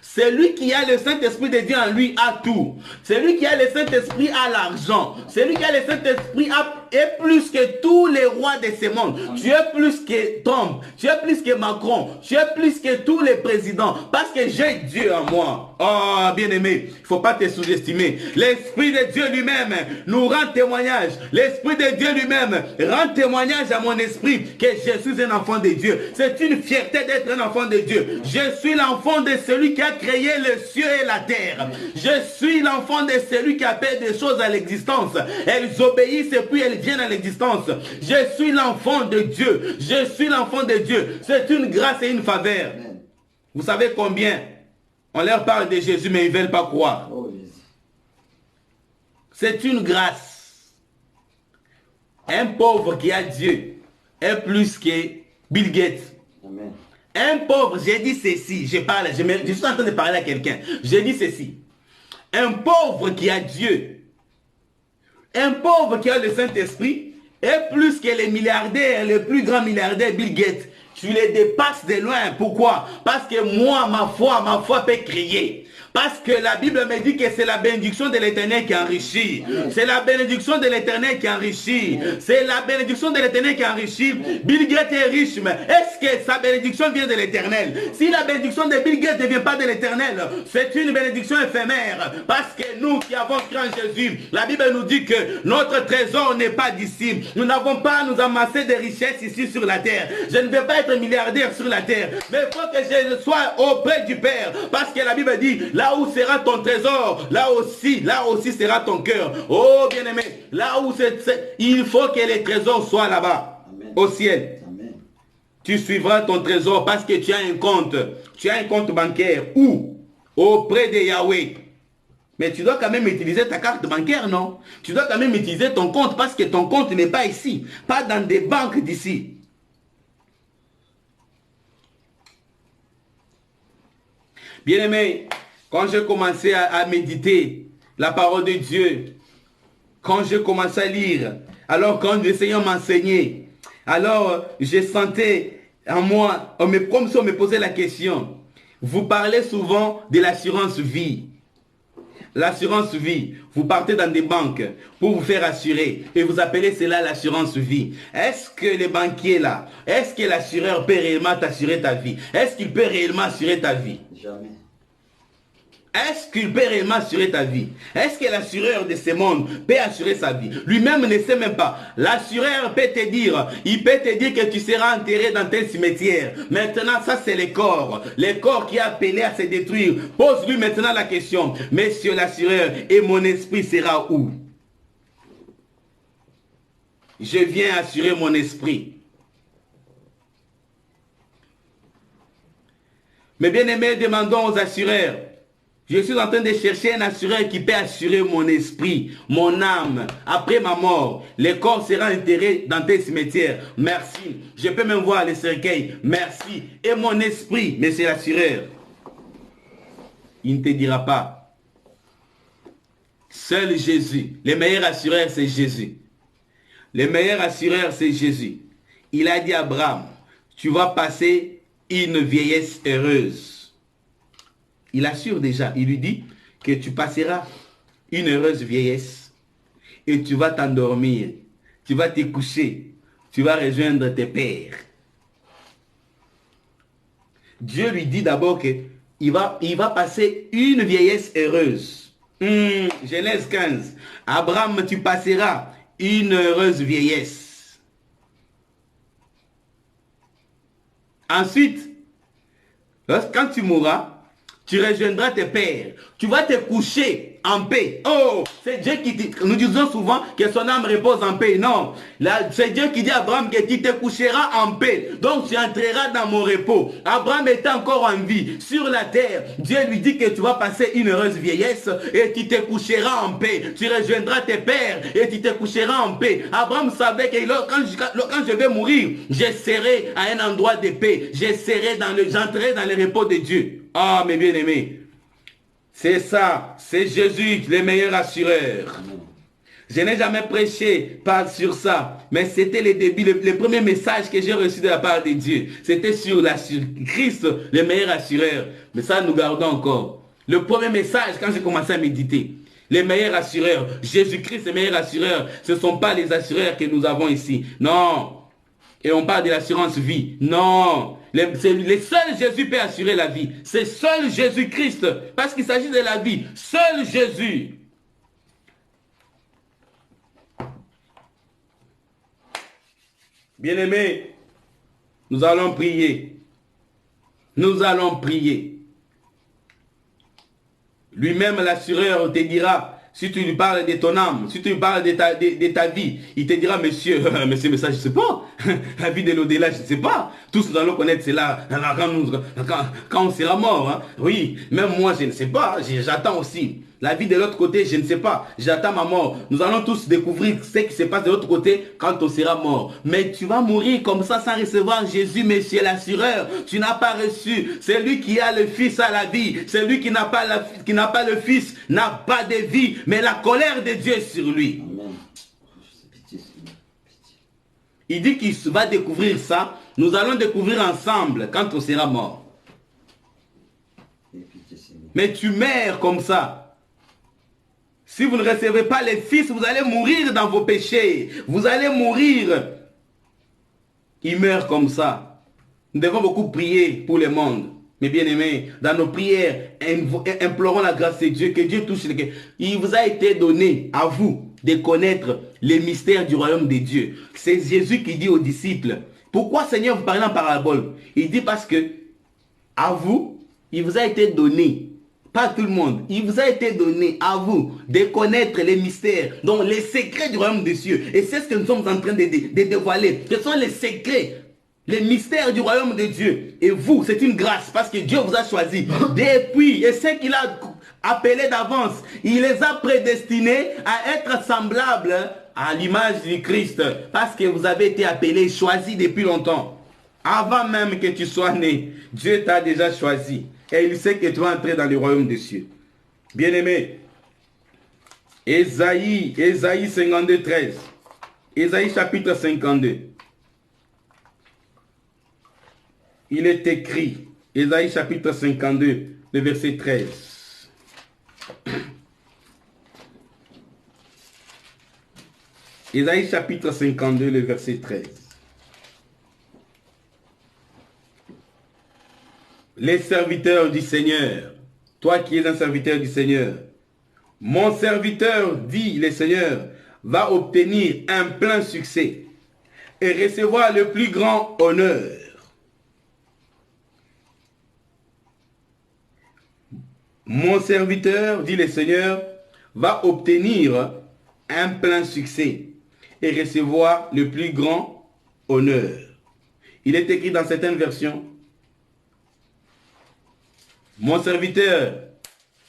Celui qui a le Saint-Esprit de Dieu en lui a tout. Celui qui a le Saint-Esprit a l'argent. Celui qui a le Saint-Esprit est plus que tous les rois de ce monde. Tu es plus que Trump. Tu es plus que Macron. Tu es plus que tous les présidents. Parce que j'ai Dieu en moi. Oh, bien-aimé, il ne faut pas te sous-estimer. L'Esprit de Dieu lui-même nous rend témoignage. L'Esprit de Dieu lui-même rend témoignage à mon esprit que je suis un enfant de Dieu. C'est une fierté d'être un enfant de Dieu. Je suis l'enfant de celui qui a créé le ciel et la terre. Je suis l'enfant de celui qui appelle des choses à l'existence. Elles obéissent et puis elles viennent à l'existence. Je suis l'enfant de Dieu. Je suis l'enfant de Dieu. C'est une grâce et une faveur. Vous savez combien on leur parle de Jésus, mais ils ne veulent pas croire. C'est une grâce. Un pauvre qui a Dieu est plus que Bill Gates. Amen. Un pauvre, j'ai dit ceci, je suis en train de parler à quelqu'un. J'ai dit ceci. Un pauvre qui a Dieu, un pauvre qui a le Saint-Esprit, est plus que les milliardaires, les plus grands milliardaires Bill Gates. Tu les dépasses de loin. Pourquoi? Parce que moi, ma foi peut crier. Parce que la Bible me dit que c'est la bénédiction de l'Éternel qui enrichit. C'est la bénédiction de l'Éternel qui enrichit. C'est la bénédiction de l'Éternel qui enrichit. Bill Gates est riche, mais est-ce que sa bénédiction vient de l'Éternel? Si la bénédiction de Bill Gates ne vient pas de l'Éternel, c'est une bénédiction éphémère. Parce que nous qui avons cru en Jésus, la Bible nous dit que notre trésor n'est pas d'ici. Nous n'avons pas à nous amasser des richesses ici sur la terre. Je ne vais pas être milliardaire sur la terre, mais il faut que je sois auprès du Père. Parce que la Bible dit, là où sera ton trésor, là aussi sera ton cœur. Oh bien-aimé, là où il faut que les trésors soient là-bas, au ciel. Amen. Tu suivras ton trésor parce que tu as un compte. Tu as un compte bancaire. Où? Auprès de Yahweh. Mais tu dois quand même utiliser ta carte bancaire, non? Tu dois quand même utiliser ton compte parce que ton compte n'est pas ici. Pas dans des banques d'ici. Bien-aimé, quand j'ai commencé à méditer la parole de Dieu, quand j'ai commencé à lire, alors quand le Seigneur m'enseignait, alors je sentais en moi, comme si on me posait la question. Vous parlez souvent de l'assurance vie. L'assurance vie, vous partez dans des banques pour vous faire assurer et vous appelez cela l'assurance vie. Est-ce que les banquiers là, est-ce que l'assureur peut réellement t'assurer ta vie? Est-ce qu'il peut réellement assurer ta vie? Jamais. Est-ce qu'il peut réellement assurer ta vie? Est-ce que l'assureur de ce monde peut assurer sa vie? Lui-même ne sait même pas. L'assureur peut te dire, il peut te dire que tu seras enterré dans tel cimetière. Maintenant, ça c'est les corps. Les corps qui est appelé à se détruire. Pose-lui maintenant la question. Monsieur l'assureur, et mon esprit sera où? Je viens assurer mon esprit. Mais bien aimés, demandons aux assureurs. Je suis en train de chercher un assureur qui peut assurer mon esprit, mon âme. Après ma mort, le corps sera enterré dans tes cimetières. Merci. Je peux même voir les cercueils. Merci. Et mon esprit, mais c'est l'assureur. Il ne te dira pas. Seul Jésus. Le meilleur assureur, c'est Jésus. Le meilleur assureur, c'est Jésus. il a dit à Abraham, tu vas passer une vieillesse heureuse. Il assure déjà, il lui dit que tu passeras une heureuse vieillesse et tu vas t'endormir, tu vas te coucher, tu vas rejoindre tes pères. Dieu lui dit d'abord qu'il va passer une vieillesse heureuse. Genèse 15. Abraham, tu passeras une heureuse vieillesse. Ensuite, quand tu mourras, tu rejoindras tes pères. Tu vas te coucher en paix. Oh, c'est Dieu qui dit, nous disons souvent que son âme repose en paix. Non, c'est Dieu qui dit à Abraham que tu te coucheras en paix. Donc tu entreras dans mon repos. Abraham était encore en vie sur la terre. Dieu lui dit que tu vas passer une heureuse vieillesse et tu te coucheras en paix. Tu rejoindras tes pères et tu te coucheras en paix. Abraham savait que quand je vais mourir, je serai à un endroit de paix. J'entrerai dans le repos de Dieu. Ah, mes bien-aimés, c'est ça, c'est Jésus, le meilleur assureur. Je n'ai jamais prêché sur ça, mais c'était le début, le premier message que j'ai reçu de la part de Dieu. C'était sur Christ, le meilleur assureur. Mais ça, nous gardons encore. Le premier message, quand j'ai commencé à méditer, les meilleurs assureurs, Jésus-Christ, le meilleur assureur, ce ne sont pas les assureurs que nous avons ici. Non. Et on parle de l'assurance vie. Non. Le seul Jésus peut assurer la vie. C'est seul Jésus-Christ. Parce qu'il s'agit de la vie. Seul Jésus. Bien-aimés, nous allons prier. Nous allons prier. Lui-même, l'assureur, te dira, si tu lui parles de ton âme, si tu lui parles de ta vie, il te dira, monsieur, mais ça, je ne sais pas. La vie de l'au-delà, je ne sais pas. Tous nous allons connaître cela quand on sera mort. Hein. Oui, même moi, je ne sais pas. J'attends aussi. La vie de l'autre côté, je ne sais pas. J'attends ma mort. Nous allons tous découvrir ce qui se passe de l'autre côté quand on sera mort. Mais tu vas mourir comme ça sans recevoir Jésus, monsieur l'assureur. Tu n'as pas reçu. C'est lui qui a le Fils à la vie. C'est lui qui n'a pas le Fils, n'a pas de vie. Mais la colère de Dieu est sur lui. Il dit qu'il va découvrir ça. Nous allons découvrir ensemble quand on sera mort. Mais tu meurs comme ça. Si vous ne recevez pas les fils, vous allez mourir dans vos péchés. Vous allez mourir. Il meurt comme ça. Nous devons beaucoup prier pour le monde. Mes bien-aimés, dans nos prières, implorons la grâce de Dieu, que Dieu touche les cœurs. Il vous a été donné à vous de connaître les mystères du royaume de Dieu. C'est Jésus qui dit aux disciples, pourquoi Seigneur vous parlez en parabole? Il dit parce que à vous, il vous a été donné. Pas tout le monde. Il vous a été donné à vous de connaître les mystères, donc les secrets du royaume des cieux. Et c'est ce que nous sommes en train de dévoiler. Ce sont les secrets, les mystères du royaume de Dieu. Et vous, c'est une grâce parce que Dieu vous a choisi. Depuis, et ce qu'il a appelé d'avance, il les a prédestinés à être semblables à l'image du Christ. Parce que vous avez été appelés, choisis depuis longtemps. Avant même que tu sois né, Dieu t'a déjà choisi. Et il sait que tu vas entrer dans le royaume des cieux. Bien-aimé, Ésaïe 52, 13. Ésaïe chapitre 52. Il est écrit, Ésaïe chapitre 52, le verset 13. Ésaïe chapitre 52, le verset 13. Les serviteurs du Seigneur, toi qui es un serviteur du Seigneur, mon serviteur, dit le Seigneur, va obtenir un plein succès et recevoir le plus grand honneur. Mon serviteur, dit le Seigneur, va obtenir un plein succès et recevoir le plus grand honneur. Il est écrit dans certaines versions, mon serviteur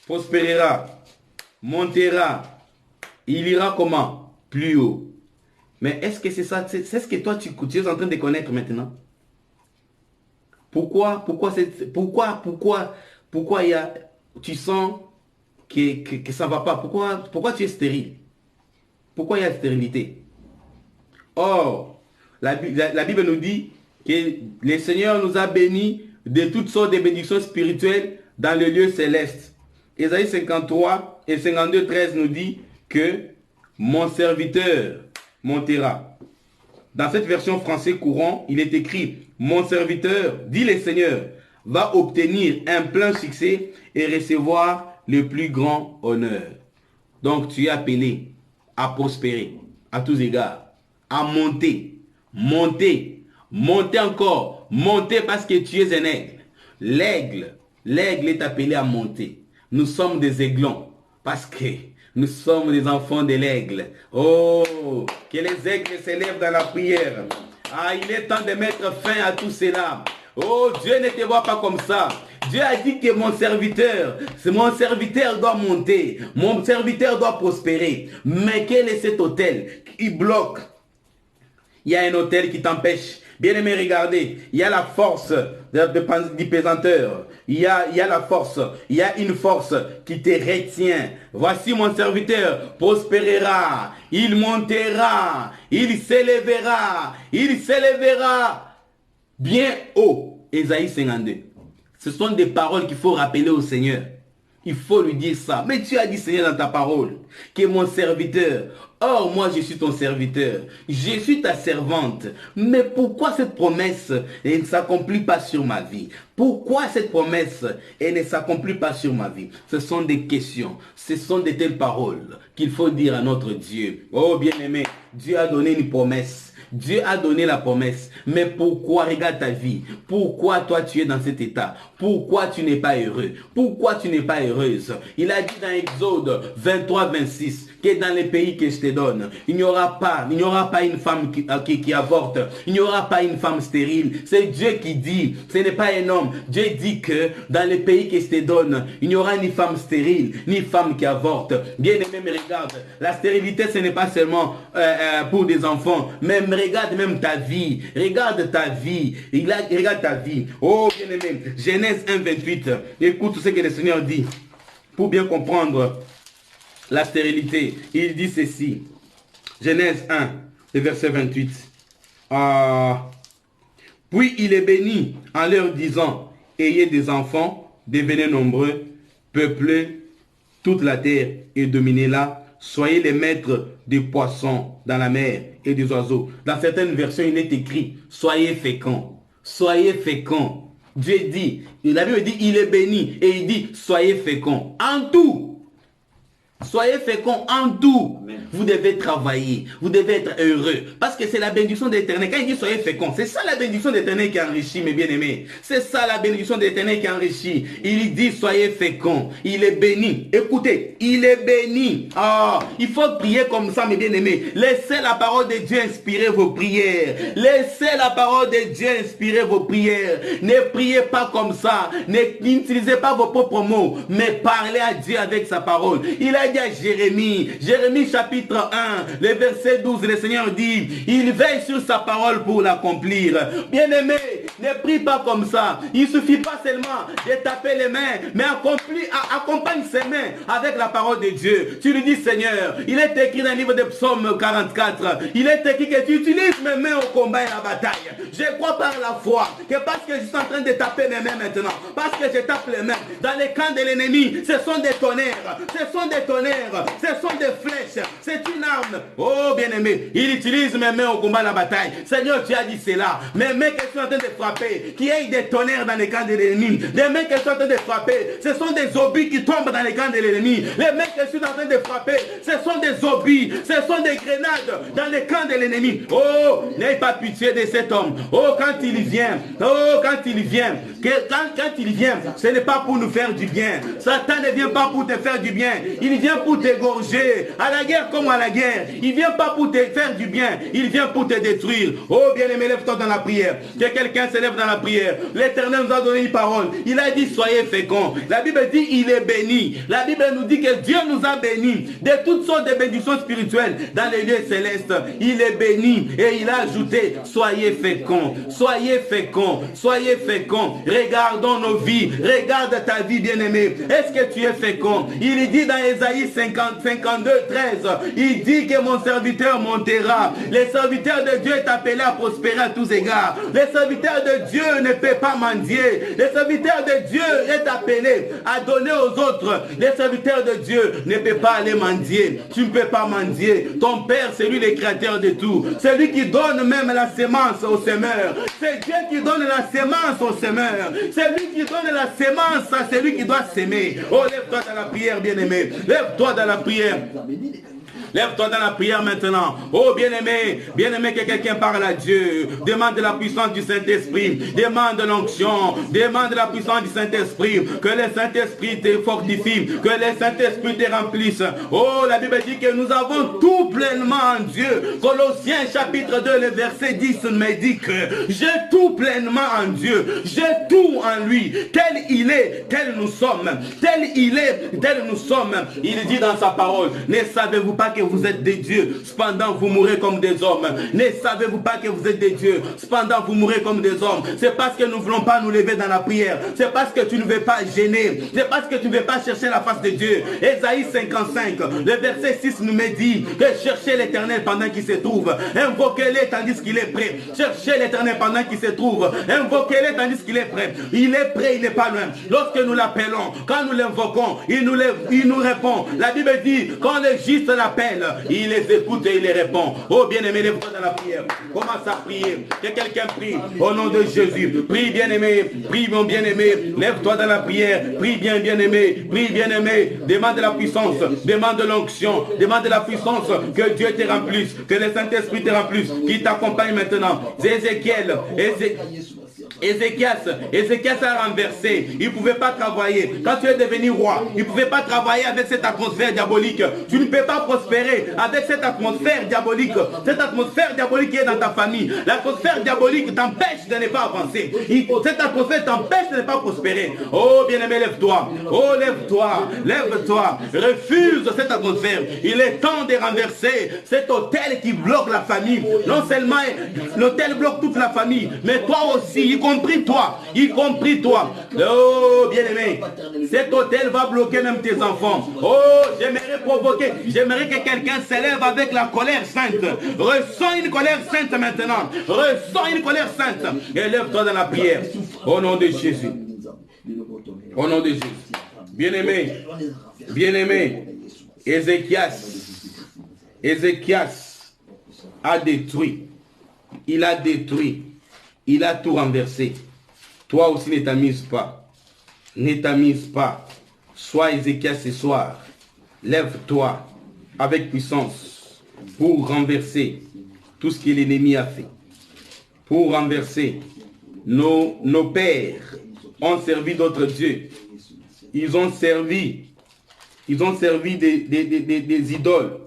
prospérera, montera, il ira comment? Plus haut. Mais est-ce que c'est ça, c'est ce que toi tu es en train de connaître maintenant? Pourquoi tu sens que ça ne va pas? Pourquoi tu es stérile? Pourquoi il y a stérilité? Or, La Bible nous dit que le Seigneur nous a bénis de toutes sortes de bénédictions spirituelles dans le lieu céleste. Ésaïe 53 et 52, 13 nous dit que mon serviteur montera. Dans cette version français courant, il est écrit « Mon serviteur, dit le Seigneur, va obtenir un plein succès et recevoir le plus grand honneur. » Donc tu es appelé à prospérer à tous égards, à monter, monter encore, monter parce que tu es un aigle. L'aigle est appelé à monter. Nous sommes des aiglons parce que nous sommes des enfants de l'aigle. Oh, que les aigles s'élèvent dans la prière. Ah, il est temps de mettre fin à tout cela. Oh, Dieu ne te voit pas comme ça. Dieu a dit que mon serviteur doit monter. Mon serviteur doit prospérer. Mais quel est cet hôtel qui bloque? Il y a un hôtel qui t'empêche. Bien-aimé, regardez, il y a la force du pesanteur. Il y a la force. Il y a une force qui te retient. Voici mon serviteur prospérera. Il montera. Il s'élèvera. Il s'élèvera bien haut. Ésaïe 52. Ce sont des paroles qu'il faut rappeler au Seigneur. Il faut lui dire ça. Mais tu as dit, Seigneur, dans ta parole, que mon serviteur, or moi je suis ton serviteur, je suis ta servante. Mais pourquoi cette promesse elle ne s'accomplit pas sur ma vie? Pourquoi cette promesse elle ne s'accomplit pas sur ma vie? Ce sont des questions, ce sont de telles paroles qu'il faut dire à notre Dieu. Oh bien-aimé, Dieu a donné une promesse. Dieu a donné la promesse. Mais pourquoi, regarde ta vie? Pourquoi toi tu es dans cet état? Pourquoi tu n'es pas heureux? Pourquoi tu n'es pas heureuse? Il a dit dans Exode 23, 26 que dans les pays que je te donne, il n'y aura pas une femme qui avorte. Il n'y aura pas une femme stérile. C'est Dieu qui dit. Ce n'est pas un homme. Dieu dit que dans les pays que je te donne, il n'y aura ni femme stérile, ni femme qui avorte. Bien aimé, mais regarde, la stérilité ce n'est pas seulement pour des enfants, mais regarde même ta vie. Regarde ta vie. Regarde ta vie. Oh, bien aimé. Genèse 1, 28. Écoute ce que le Seigneur dit. Pour bien comprendre la stérilité. Il dit ceci. Genèse 1, verset 28. Puis il est béni en leur disant, ayez des enfants, devenez nombreux, peuplez toute la terre et dominez-la. Soyez les maîtres des poissons dans la mer et des oiseaux. Dans certaines versions, il est écrit, soyez féconds. Soyez féconds. Dieu dit, la Bible dit, il est béni. Et il dit, soyez féconds. En tout. Soyez féconds en tout. Amen. Vous devez travailler. Vous devez être heureux. Parce que c'est la bénédiction de l'Éternel. Quand il dit soyez féconds, c'est ça la bénédiction de l'Éternel qui enrichit, mes bien-aimés. C'est ça la bénédiction de l'Éternel qui enrichit. Il dit soyez féconds. Il est béni. Écoutez, il est béni. Il faut prier comme ça, mes bien-aimés. Laissez la parole de Dieu inspirer vos prières. Laissez la parole de Dieu inspirer vos prières. Ne priez pas comme ça. N'utilisez pas vos propres mots. Mais parlez à Dieu avec sa parole. Il a dit à Jérémie chapitre 1, le verset 12, le Seigneur dit, il veille sur sa parole pour l'accomplir. Bien-aimé, ne prie pas comme ça. Il ne suffit pas seulement de taper les mains, mais accompagne ses mains avec la parole de Dieu. Tu lui dis, Seigneur, il est écrit dans le livre de Psaume 44, il est écrit que tu utilises mes mains au combat et à la bataille. Je crois par la foi que parce que je suis en train de taper mes mains maintenant, parce que je tape les mains dans les camps de l'ennemi, ce sont des tonnerres, ce sont des flèches, c'est une arme. Oh bien-aimé, il utilise mes mains au combat, à la bataille. Seigneur, tu as dit cela. Mes mains qui sont en train de frapper, qui aient des tonnerres dans les camps de l'ennemi. Les mains qui sont en train de frapper, ce sont des obus qui tombent dans les camps de l'ennemi. Les mains qui sont en train de frapper, ce sont des obus, ce sont des grenades dans les camps de l'ennemi. Oh, n'ayez pas pitié de cet homme. Oh, quand il vient, ce n'est pas pour nous faire du bien. Satan ne vient pas pour te faire du bien. Il vient pour t'égorger. À la guerre comme à la guerre. Il vient pas pour te faire du bien. Il vient pour te détruire. Oh bien-aimé, lève-toi dans la prière. Que quelqu'un se lève dans la prière. L'Éternel nous a donné une parole. Il a dit soyez féconds. La Bible dit il est béni. La Bible nous dit que Dieu nous a bénis de toutes sortes de bénédictions spirituelles dans les lieux célestes. Il est béni. Et il a ajouté soyez féconds. Soyez féconds. Soyez féconds. Regardons nos vies. Regarde ta vie bien-aimé. Est-ce que tu es fécond? Il dit dans Ésaïe 52, 13. 13, il dit que mon serviteur montera. Le serviteur de Dieu est appelé à prospérer à tous égards. Le serviteur de Dieu ne peut pas mendier. Le serviteur de Dieu est appelé à donner aux autres. Le serviteur de Dieu ne peut pas aller mendier. Tu ne peux pas mendier. Ton Père, c'est lui le créateur de tout. C'est lui qui donne même la sémence au semeur. C'est Dieu qui donne la sémence au semeur. C'est lui qui donne la sémence à celui qui doit s'aimer. Oh, lève-toi dans la prière, bien-aimé. Lève-toi dans la prière. Lève-toi dans la prière maintenant. Oh bien-aimé, bien-aimé, que quelqu'un parle à Dieu. Demande la puissance du Saint-Esprit. Demande l'onction. Demande la puissance du Saint-Esprit. Que le Saint-Esprit te fortifie. Que le Saint-Esprit te remplisse. Oh, la Bible dit que nous avons tout pleinement en Dieu. Colossiens chapitre 2, le verset 10 me dit que j'ai tout pleinement en Dieu. J'ai tout en lui. Tel il est, tel nous sommes. Tel il est, tel nous sommes. Il dit dans sa parole, ne savez-vous pas que vous êtes des dieux, cependant vous mourrez comme des hommes. Ne savez-vous pas que vous êtes des dieux, cependant vous mourrez comme des hommes. C'est parce que nous ne voulons pas nous lever dans la prière. C'est parce que tu ne veux pas gêner. C'est parce que tu ne veux pas chercher la face de Dieu. Ésaïe 55, le verset 6 nous dit que cherchez l'Éternel pendant qu'il se trouve. Invoquez-le tandis qu'il est prêt. Cherchez l'Éternel pendant qu'il se trouve. Invoquez-le tandis qu'il est prêt. Il est prêt, il n'est pas loin. Lorsque nous l'appelons, quand nous l'invoquons, il nous répond. La Bible dit, quand le juste l'appelle, il les écoute et il les répond. Oh bien-aimé, lève-toi dans la prière. Commence à prier. Que quelqu'un prie au nom de Jésus. Prie bien-aimé. Prie mon bien-aimé. Lève-toi dans la prière. Prie bien-aimé. Prie bien-aimé. Demande la puissance. Demande l'onction. Demande la puissance. Que Dieu te remplisse. Que le Saint-Esprit te remplisse. Qui t'accompagne maintenant. Ézéchias a renversé. Il ne pouvait pas travailler. Quand tu es devenu roi, il ne pouvait pas travailler avec cette atmosphère diabolique. Tu ne peux pas prospérer avec cette atmosphère diabolique. Cette atmosphère diabolique qui est dans ta famille. L'atmosphère diabolique t'empêche de ne pas avancer. Cette atmosphère t'empêche de ne pas prospérer. Oh bien-aimé, lève-toi. Oh lève-toi. Lève-toi. Refuse cette atmosphère. Il est temps de renverser cet hôtel qui bloque la famille. Non seulement l'hôtel bloque toute la famille, mais toi aussi, y compris toi. Oh, bien-aimé, cet hôtel va bloquer même tes enfants. Oh, j'aimerais que quelqu'un s'élève avec la colère sainte. Ressens une colère sainte maintenant. Ressens une colère sainte. Et lève-toi dans la prière. Au nom de Jésus. Au nom de Jésus. Bien-aimé, Ézéchias a détruit. Il a détruit. Il a tout renversé. Toi aussi ne t'amuse pas. Ne t'amuse pas. Sois Ézéchias ce soir. Lève-toi avec puissance pour renverser tout ce que l'ennemi a fait. Pour renverser. Nos pères ont servi d'autres dieux. Ils ont servi des idoles,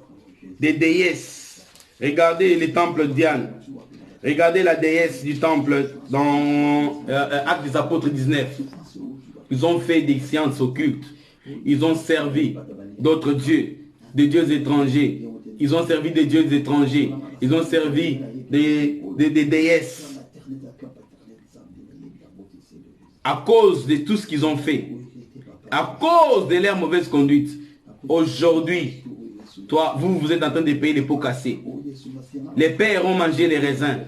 des déesses. Regardez les temples Diane. Regardez la déesse du temple dans Actes des Apôtres 19. Ils ont fait des sciences occultes. Ils ont servi d'autres dieux, des dieux étrangers. Ils ont servi des dieux étrangers. Ils ont servi des déesses. À cause de tout ce qu'ils ont fait, à cause de leur mauvaise conduite, aujourd'hui, toi, vous êtes en train de payer les pots cassés. Les pères ont mangé les raisins,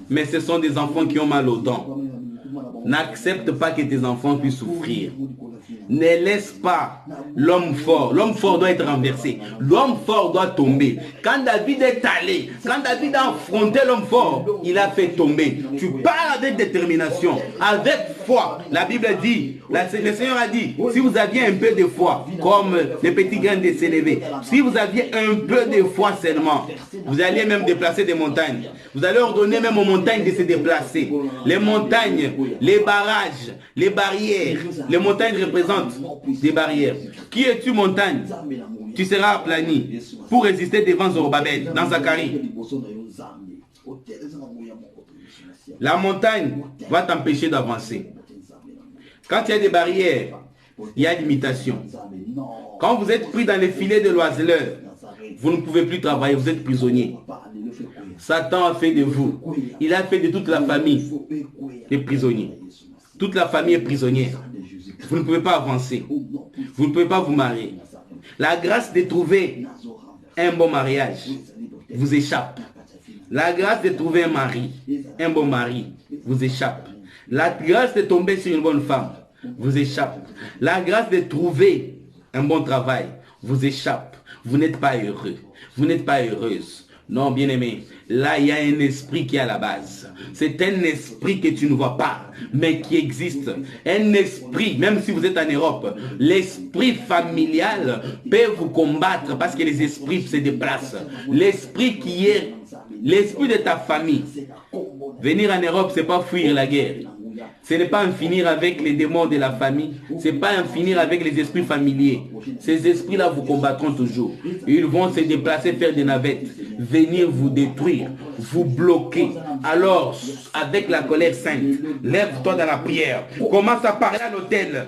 mais ce sont des enfants qui ont mal aux dents. N'accepte pas que tes enfants puissent souffrir. Ne laisse pas l'homme fort. L'homme fort doit être renversé. L'homme fort doit tomber. Quand David est allé, quand David a affronté l'homme fort, il a fait tomber. Tu parles avec détermination, avec foi. La Bible dit, le Seigneur a dit, si vous aviez un peu de foi, comme les petits grains de s'élever, si vous aviez un peu de foi seulement, vous alliez même déplacer des montagnes. Vous allez ordonner même aux montagnes de se déplacer. Les montagnes, les barrages, les barrières. Les montagnes représentent des barrières. Qui es-tu, montagne? Tu seras aplani pour résister devant Zorobabel dans Zacharie. La montagne va t'empêcher d'avancer. Quand il y a des barrières, il y a l'imitation. Quand vous êtes pris dans les filets de l'oiseleur, vous ne pouvez plus travailler, vous êtes prisonnier. Satan a fait de vous, il a fait de toute la famille des prisonniers. Toute la famille est prisonnière. Vous ne pouvez pas avancer. Vous ne pouvez pas vous marier. La grâce de trouver un bon mariage vous échappe. La grâce de trouver un mari, un bon mari, vous échappe. La grâce de tomber sur une bonne femme vous échappe. La grâce de trouver un bon travail vous échappe. Vous n'êtes pas heureux. Vous n'êtes pas heureuse. Non, bien-aimé, là, il y a un esprit qui est à la base. C'est un esprit que tu ne vois pas, mais qui existe. Un esprit, même si vous êtes en Europe, l'esprit familial peut vous combattre parce que les esprits se déplacent. L'esprit qui est l'esprit de ta famille. Venir en Europe, ce n'est pas fuir la guerre. Ce n'est pas en finir avec les démons de la famille. Ce n'est pas en finir avec les esprits familiers. Ces esprits-là vous combattront toujours. Ils vont se déplacer, faire des navettes, venir vous détruire, vous bloquer. Alors, avec la colère sainte, lève-toi dans la prière. Commence à parler à l'autel.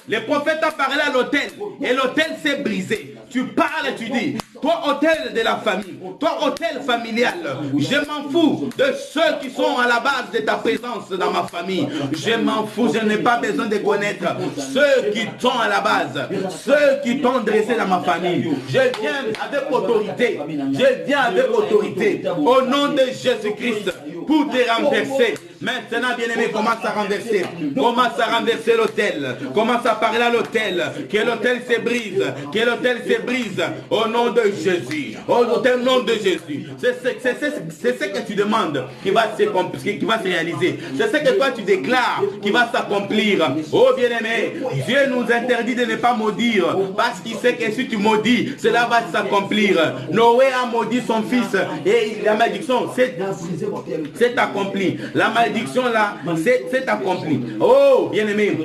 Le prophète a parlé à l'autel et l'autel s'est brisé. Tu parles et tu dis, toi autel de la famille, toi autel familial, je m'en fous de ceux qui sont à la base de ta présence dans ma famille. Je m'en fous, je n'ai pas besoin de connaître ceux qui sont à la base, ceux qui t'ont dressé dans ma famille. Je viens avec autorité, je viens avec autorité au nom de Jésus-Christ pour te renverser. Maintenant, bien-aimé, commence à renverser. Commence à renverser l'autel. Commence à parler à l'autel. Que l'autel se brise. Que l'autel se brise. Au nom de Jésus. Au nom de Jésus. C'est ce que tu demandes qui va se réaliser. C'est ce que toi tu déclares qui va s'accomplir. Oh bien-aimé, Dieu nous interdit de ne pas maudire. Parce qu'il sait que si tu maudis, cela va s'accomplir. Noé a maudit son fils. Et la malédiction c'est accompli. La malédiction là, c'est accompli. Oh bien-aimé,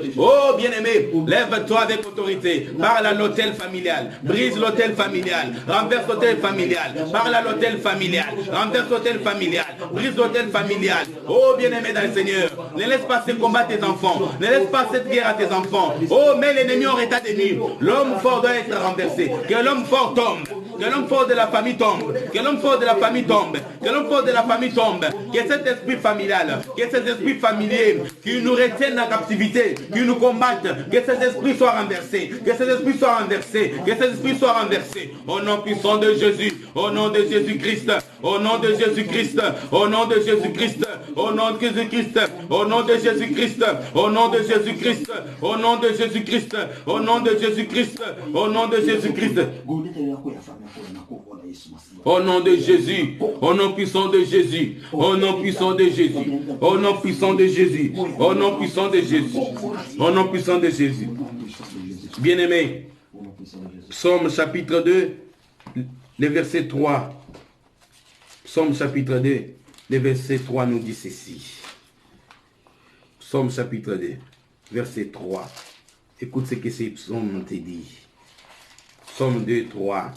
lève-toi avec autorité. Parle à l'autel familial. Brise l'autel familial. Renverse l'autel familial. Parle à l'autel familial. Renverse l'autel familial. Brise l'autel familial. Oh bien-aimé dans le Seigneur, ne laisse pas ce combat à tes enfants. Ne laisse pas cette guerre à tes enfants. Oh, mais l'ennemi en état de nuit. L'homme fort doit être renversé. Que l'homme fort tombe. Que l'homme fort de la famille tombe. Que l'homme fort de la famille tombe. Que l'homme fort de la famille tombe. Que cet esprit familial, que cet esprit familier qui nous retiennent en captivité, qui nous combattent, que cet esprit soit renversé. Que cet esprit soit renversé. Que cet esprit soit renversé. Au nom puissant de Jésus. Au nom de Jésus-Christ. Au nom de Jésus-Christ. Au nom de Jésus-Christ. Au nom de Jésus-Christ. Au nom de Jésus-Christ. Au nom de Jésus-Christ. Au nom de Jésus-Christ. Au nom de Jésus-Christ. Au nom de Jésus-Christ. Au nom de Jésus, au nom puissant de Jésus, au nom puissant de Jésus, au nom puissant de Jésus, au nom puissant de Jésus, au nom puissant de Jésus. Bien-aimé, Psaume chapitre 2, le verset 3. Psaume chapitre 2, le verset 3 nous dit ceci. Psaume chapitre 2, verset 3. Écoute ce que ces psaumes te dit. Psaume 2, 3.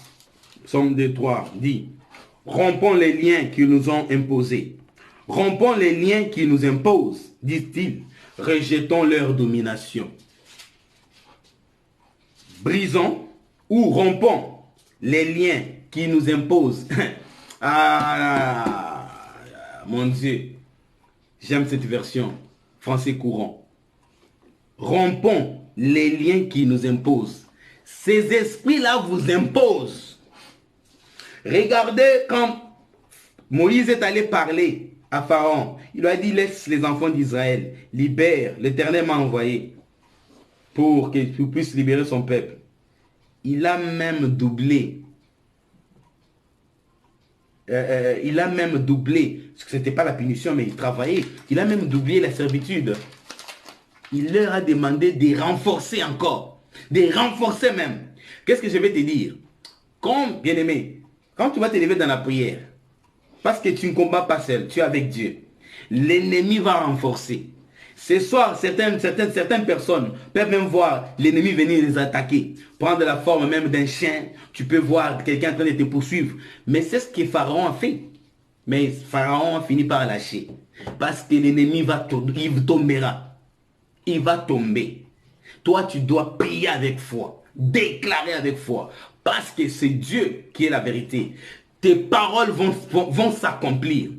Psaume 2, 3 dit, rompons les liens qui nous ont imposés. Rompons les liens qui nous imposent, dit-il. Rejetons leur domination. Brisons ou rompons les liens qui nous imposent. Ah, mon Dieu, j'aime cette version, français courant. Rompons les liens qui nous imposent. Ces esprits-là vous imposent. Regardez quand Moïse est allé parler à Pharaon. Il lui a dit, laisse les enfants d'Israël, libère, l'Éternel m'a envoyé pour qu'il puisse libérer son peuple. Il a même doublé. Il a même doublé, parce que ce n'était pas la punition, mais il travaillait. Il a même doublé la servitude. Il leur a demandé de renforcer encore, de renforcer même. Qu'est-ce que je vais te dire? Comme, bien-aimé, quand tu vas te lever dans la prière, parce que tu ne combats pas seul, tu es avec Dieu, l'ennemi va renforcer. Ce soir, certaines personnes peuvent même voir l'ennemi venir les attaquer, prendre la forme même d'un chien. Tu peux voir quelqu'un en train de te poursuivre. Mais c'est ce que Pharaon a fait. Mais Pharaon a fini par lâcher. Parce que l'ennemi il tombera. Il va tomber. Toi, tu dois prier avec foi, déclarer avec foi. Parce que c'est Dieu qui est la vérité. Tes paroles vont s'accomplir.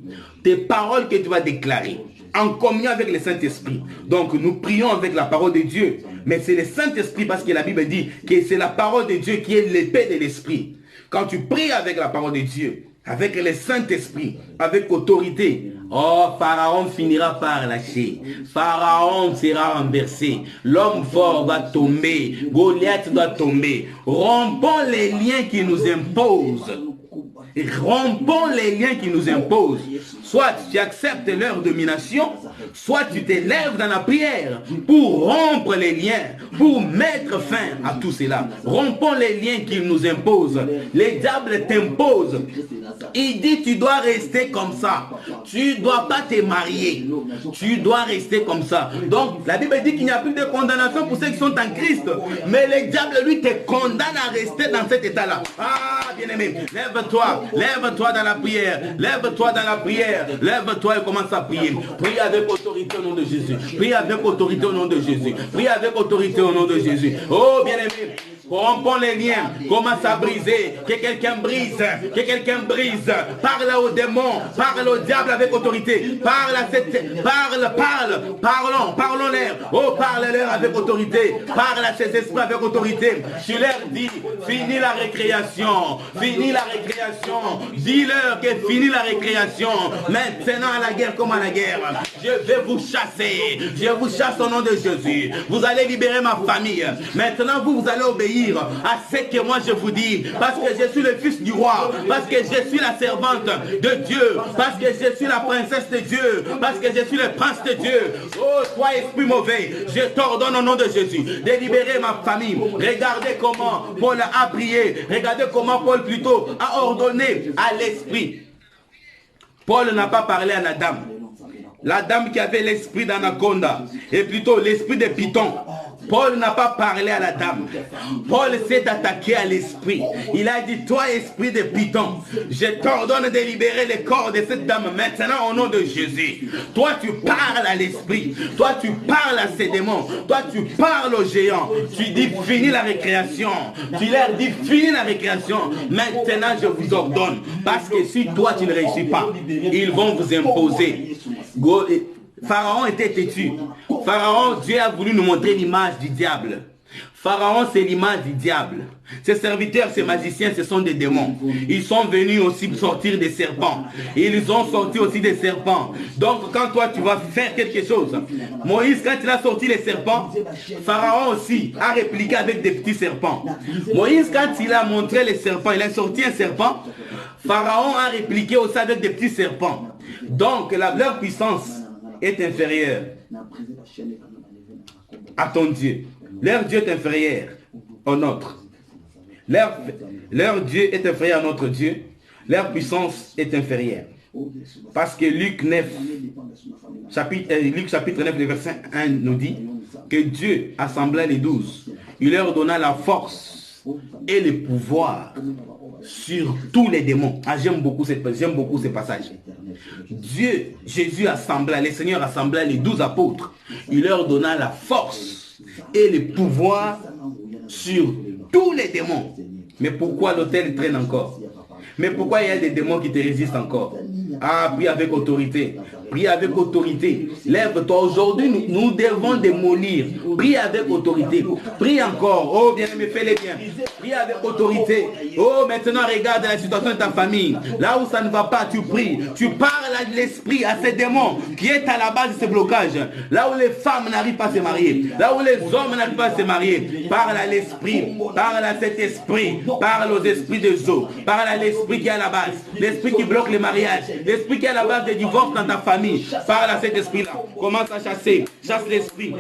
Tes paroles que tu vas déclarer en communion avec le Saint-Esprit. Donc nous prions avec la parole de Dieu. Mais c'est le Saint-Esprit parce que la Bible dit que c'est la parole de Dieu qui est l'épée de l'Esprit. Quand tu pries avec la parole de Dieu, avec le Saint-Esprit, avec autorité, oh, Pharaon finira par lâcher. Pharaon sera renversé. L'homme fort va tomber. Goliath doit tomber. Rompons les liens qui nous imposent. Rompons les liens qui nous imposent. Soit tu acceptes leur domination, soit tu t'élèves dans la prière pour rompre les liens, pour mettre fin à tout cela. Rompons les liens qu'ils nous imposent. Les diables t'imposent. Il dit tu dois rester comme ça. Tu ne dois pas te marier. Tu dois rester comme ça. Donc la Bible dit qu'il n'y a plus de condamnation pour ceux qui sont en Christ. Mais les diables, lui, te condamnent à rester dans cet état-là. Ah, bien-aimé, lève-toi. Lève-toi dans la prière. Lève-toi dans la prière. Lève-toi et commence à prier. Prie avec autorité au nom de Jésus. Prie avec autorité au nom de Jésus. Prie avec autorité au nom de Jésus. Oh, bien-aimé, rompons les liens. Commence à briser. Que quelqu'un brise. Que quelqu'un brise. Parle au démon. Parle au diable avec autorité. Parle à cette... Parle. Parlons-leur. Oh, parle-leur avec autorité. Parle à ces esprits avec autorité. Tu leur dis, finis la récréation. Finis la récréation. Dis-leur que finis la récréation. Maintenant à la guerre comme à la guerre. Je vais vous chasser. Je vous chasse au nom de Jésus. Vous allez libérer ma famille. Maintenant vous allez obéir à ce que moi je vous dis. Parce que je suis le fils du roi. Parce que je suis la servante de Dieu. Parce que je suis la princesse de Dieu. Parce que je suis le prince de Dieu. Oh, toi esprit mauvais, je t'ordonne au nom de Jésus de libérer ma famille. Regardez comment Paul a prié. Regardez comment Paul plutôt a ordonné à l'esprit. Paul n'a pas parlé à la dame. La dame qui avait l'esprit d'Anaconda et plutôt l'esprit de Python. Paul n'a pas parlé à la dame. Paul s'est attaqué à l'esprit. Il a dit, toi esprit de Python, je t'ordonne de libérer le corps de cette dame maintenant au nom de Jésus. Toi tu parles à l'esprit. Toi tu parles à ces démons. Toi tu parles aux géants. Tu dis, finis la récréation. Tu leur dis, finis la récréation. Maintenant je vous ordonne. Parce que si toi tu ne réussis pas, ils vont vous imposer. Pharaon était têtu. Pharaon, Dieu a voulu nous montrer l'image du diable. Pharaon, c'est l'image du diable. Ses serviteurs, ses magiciens, ce sont des démons. Ils sont venus aussi sortir des serpents. Ils ont sorti aussi des serpents. Donc, quand toi, tu vas faire quelque chose, Moïse, quand il a sorti les serpents, Pharaon aussi a répliqué avec des petits serpents. Moïse, quand il a montré les serpents, il a sorti un serpent, Pharaon a répliqué aussi avec des petits serpents. Donc, leur puissance est inférieure à ton Dieu. Leur Dieu est inférieur au nôtre. Leur Dieu est inférieur à notre Dieu. Leur puissance est inférieure. Parce que Luc 9, chapitre 9, le verset 1 nous dit que Dieu assembla les 12. Il leur donna la force et le pouvoir sur tous les démons. Ah, j'aime beaucoup ce passage. Dieu, Jésus assembla, le Seigneur assembla les 12 apôtres. Il leur donna la force et le pouvoir sur tous les démons. Mais pourquoi l'autel traîne encore? Mais pourquoi il y a des démons qui te résistent encore? Ah, prie avec autorité. Prie avec autorité. Lève-toi. Aujourd'hui, nous devons démolir. Prie avec autorité. Prie encore. Oh, bien-aimé, fais-les bien. Prie avec autorité. Oh, maintenant, regarde la situation de ta famille. Là où ça ne va pas, tu pries. Tu parles à l'esprit, à ces démons qui est à la base de ce blocage. Là où les femmes n'arrivent pas à se marier. Là où les hommes n'arrivent pas à se marier. Parle à l'esprit. Parle à cet esprit. Parle aux esprits des eaux. Parle à l'esprit qui est à la base. L'esprit qui bloque les mariages. L'esprit qui est à la base des divorces dans ta famille. Parle à cet esprit-là. Commence à chasser. Chasse l'esprit.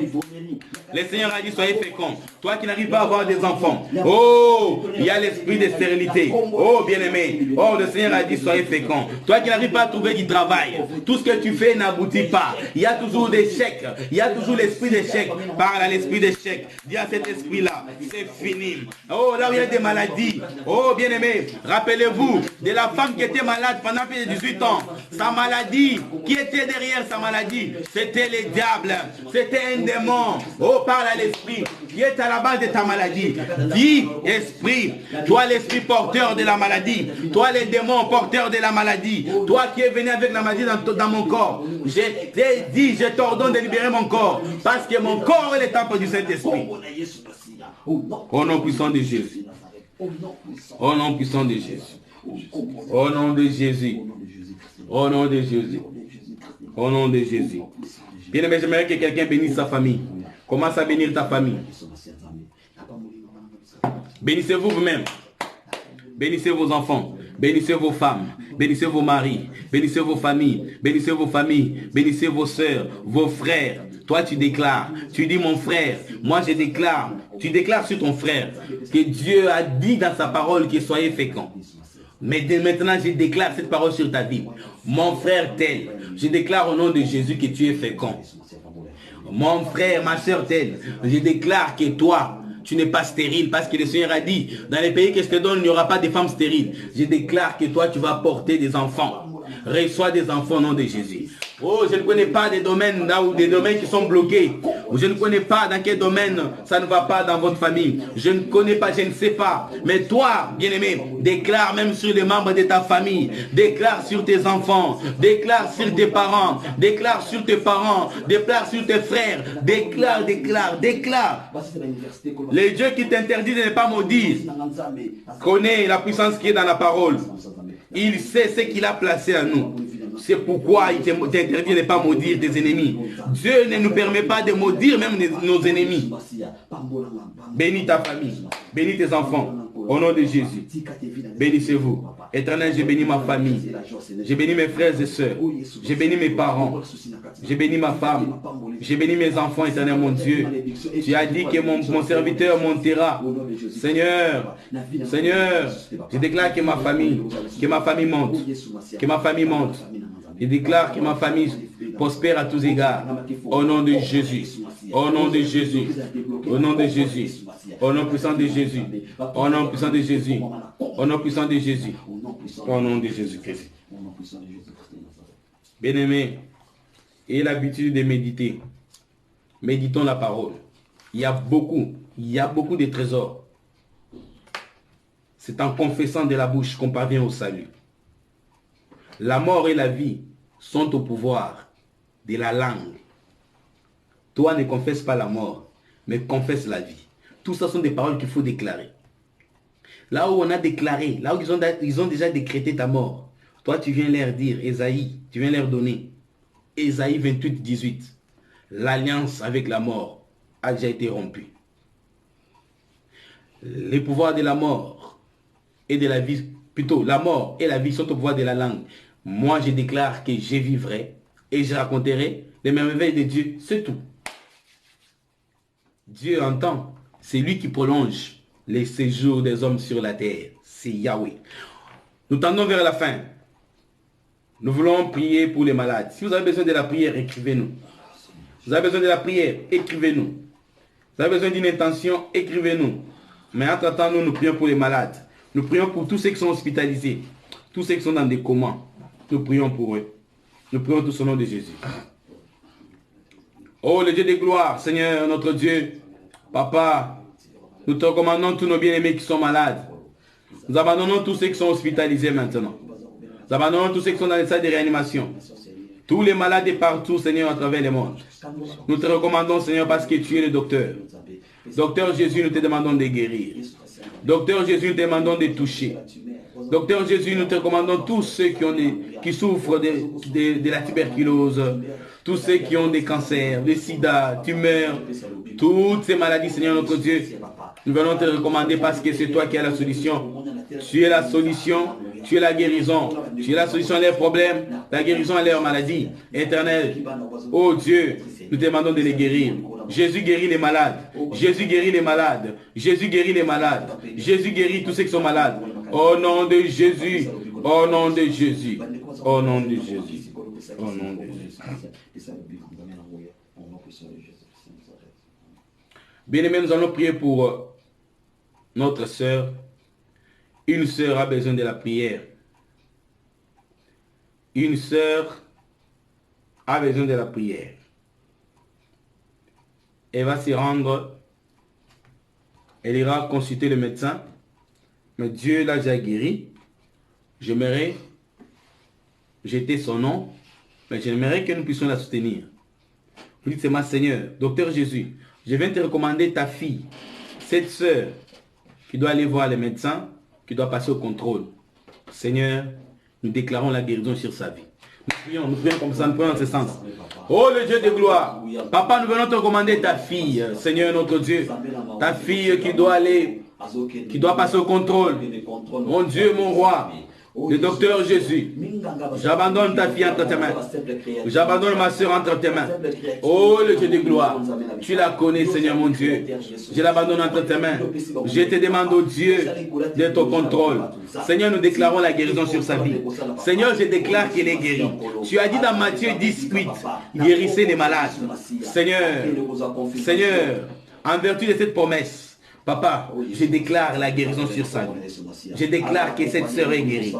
Le Seigneur a dit, soyez féconds. Toi qui n'arrives pas à avoir des enfants. Oh, il y a l'esprit de stérilité. Oh, bien-aimé. Oh, le Seigneur a dit, soyez féconds. Toi qui n'arrives pas à trouver du travail. Tout ce que tu fais n'aboutit pas. Il y a toujours des chèques. Il y a toujours l'esprit d'échec. Parle à l'esprit d'échec. Dis à cet esprit-là, c'est fini. Oh, là où il y a des maladies. Oh, bien-aimé. Rappelez-vous de la femme qui était malade pendant plus de 18 ans. Sa maladie, qui était derrière sa maladie? C'était le diable. C'était un démon. Oh, parle à l'esprit qui est à la base de ta maladie. Dis, esprit, toi l'esprit porteur de la maladie, toi les démons porteurs de la maladie, toi qui es venu avec la maladie dans mon corps, je t'ai dit, je t'ordonne de libérer mon corps, parce que mon corps est le temple du Saint-Esprit. Au nom puissant de Jésus. Au nom puissant de Jésus. Au nom de Jésus. Au nom de Jésus. Au nom de Jésus. Bien-aimé, j'aimerais que quelqu'un bénisse sa famille. Commence à bénir ta famille. Bénissez-vous vous-même. Bénissez vos enfants. Bénissez vos femmes. Bénissez vos maris. Bénissez vos familles. Bénissez vos familles. Bénissez vos soeurs, vos frères. Toi, tu déclares. Tu dis, mon frère, moi je déclare. Tu déclares sur ton frère que Dieu a dit dans sa parole qu'il soyez fécond. Mais dès maintenant, je déclare cette parole sur ta vie. Mon frère tel, je déclare au nom de Jésus que tu es fécond. Mon frère, ma soeur telle, je déclare que toi, tu n'es pas stérile parce que le Seigneur a dit, dans les pays que je te donne, il n'y aura pas de femmes stériles. Je déclare que toi, tu vas porter des enfants. Reçois des enfants au nom de Jésus. Oh, je ne connais pas des domaines là où des domaines qui sont bloqués. Je ne connais pas dans quel domaine ça ne va pas dans votre famille. Je ne connais pas, je ne sais pas. Mais toi, bien-aimé, déclare même sur les membres de ta famille. Déclare sur tes enfants. Déclare sur tes parents. Déclare sur tes parents. Déclare sur tes frères. Déclare, déclare, déclare. Le Dieu qui t'interdit de ne pas maudire connaît la puissance qui est dans la parole. Il sait ce qu'il a placé à nous. C'est pourquoi il t'interdit de ne pas maudire tes ennemis. Dieu ne nous permet pas de maudire même nos ennemis. Bénis ta famille. Bénis tes enfants. Au nom de Jésus. Bénissez-vous. Éternel, j'ai béni ma famille. J'ai béni mes frères et sœurs. J'ai béni mes parents. J'ai béni ma femme. J'ai béni mes enfants, éternel mon Dieu. Tu as dit que mon serviteur montera. Seigneur, Seigneur, je déclare que ma famille monte. Que ma famille monte. Je déclare que ma famille prospère à tous égards. Au nom de Jésus. Au nom de Jésus. Au nom de Jésus. Au nom puissant de Jésus. Au nom puissant de Jésus. Au nom puissant de Jésus. Au nom de Jésus-Christ. Bien-aimés, ayez l'habitude de méditer. Méditons la parole. Il y a beaucoup de trésors. C'est en confessant de la bouche qu'on parvient au salut. La mort et la vie sont au pouvoir de la langue. Toi, ne confesse pas la mort, mais confesse la vie. Tout ça sont des paroles qu'il faut déclarer. Là où on a déclaré, là où ils ont déjà décrété ta mort, toi tu viens leur dire, Ésaïe, tu viens leur donner. Ésaïe 28, 18. L'alliance avec la mort a déjà été rompue. Les pouvoirs de la mort et de la vie, plutôt la mort et la vie sont au pouvoir de la langue. Moi je déclare que je vivrai et je raconterai les merveilles de Dieu, c'est tout. Dieu entend, c'est lui qui prolonge les séjours des hommes sur la terre. C'est Yahweh. Nous tendons vers la fin. Nous voulons prier pour les malades. Si vous avez besoin de la prière, écrivez-nous. Vous avez besoin de la prière, écrivez-nous. Vous avez besoin d'une intention, écrivez-nous. Mais entre-temps, nous prions pour les malades. Nous prions pour tous ceux qui sont hospitalisés. Tous ceux qui sont dans des comas. Nous prions pour eux. Nous prions tous au nom de Jésus. Oh, le Dieu de gloire, Seigneur, notre Dieu, Papa, nous te recommandons tous nos bien-aimés qui sont malades. Nous abandonnons tous ceux qui sont hospitalisés maintenant. Nous abandonnons tous ceux qui sont dans les salles de réanimation. Tous les malades et partout, Seigneur, à travers le monde. Nous te recommandons, Seigneur, parce que tu es le docteur. Docteur Jésus, nous te demandons de guérir. Docteur Jésus, nous te demandons de toucher. Docteur Jésus, nous te recommandons tous ceux qui souffrent de la tuberculose, tous ceux qui ont des cancers, des sida, tumeurs, toutes ces maladies, Seigneur notre Dieu. Nous venons te recommander parce que c'est toi qui as la solution. Tu es la solution, tu es la guérison. Tu es la solution à leurs problèmes, la guérison à leurs maladies. Éternel, oh Dieu, nous te demandons de les guérir. Jésus guérit les malades. Jésus guérit les malades. Jésus guérit les malades. Jésus guérit tous ceux qui sont malades. Au nom de Jésus. Au nom de Jésus. Au nom de Jésus. Au nom de Jésus. Bien-aimés, nous allons prier pour notre sœur. Une sœur a besoin de la prière. Une sœur a besoin de la prière. Elle va s'y rendre. Elle ira consulter le médecin. Mais Dieu l'a déjà guéri. J'aimerais jeter son nom. Mais j'aimerais que nous puissions la soutenir. Vous dites, c'est ma Seigneur, docteur Jésus. Je viens te recommander ta fille, cette sœur qui doit aller voir les médecins, qui doit passer au contrôle. Seigneur, nous déclarons la guérison sur sa vie. Nous prions comme ça, nous prions dans ce sens. Oh le Dieu de gloire, Papa, nous venons te recommander ta fille, Seigneur notre Dieu, ta fille qui doit passer au contrôle. Mon Dieu, mon roi, le docteur Jésus, j'abandonne ta fille entre tes mains. J'abandonne ma soeur entre tes mains. Oh le Dieu de gloire, tu la connais Seigneur mon Dieu. Je l'abandonne entre tes mains. Je te demande au Dieu d'être au contrôle. Seigneur, nous déclarons la guérison sur sa vie. Seigneur, je déclare qu'elle est guérie. Tu as dit dans Matthieu 10:8, guérissez les malades. Seigneur, en vertu de cette promesse, Papa, je déclare la guérison sur sa vie. Je déclare que cette sœur est guérie.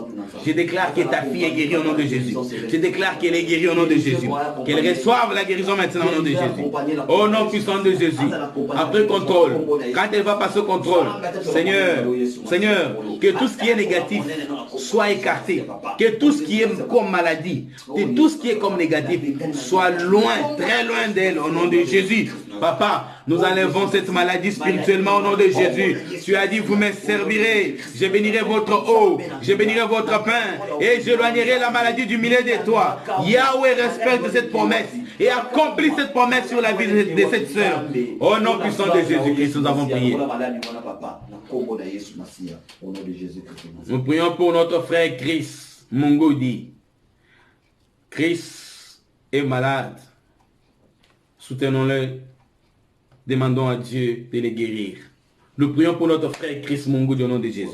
Je déclare que ta fille est guérie au nom de Jésus. Je déclare qu'elle est guérie au nom de Jésus. Qu'elle reçoive la guérison maintenant au nom de Jésus. Au nom puissant de Jésus. Après contrôle, quand elle va passer au contrôle, Seigneur, que tout ce qui est négatif soit écarté. Que tout ce qui est comme maladie, que tout ce qui est comme négatif soit loin, très loin d'elle au nom de Jésus. Papa, nous enlevons cette maladie spirituellement au nom de Jésus. Tu as dit, vous me servirez. Je bénirai votre eau, je bénirai votre pain et j'éloignerai la maladie du milieu de toi. Yahweh respecte cette promesse et accomplit cette promesse sur la vie de cette sœur. Au nom puissant de Jésus-Christ, nous avons prié. Nous prions pour notre frère Chris Mungoudi. Chris est malade. Soutenons-le. Demandons à Dieu de les guérir. Nous prions pour notre frère Chris Mungoudi au nom de Jésus.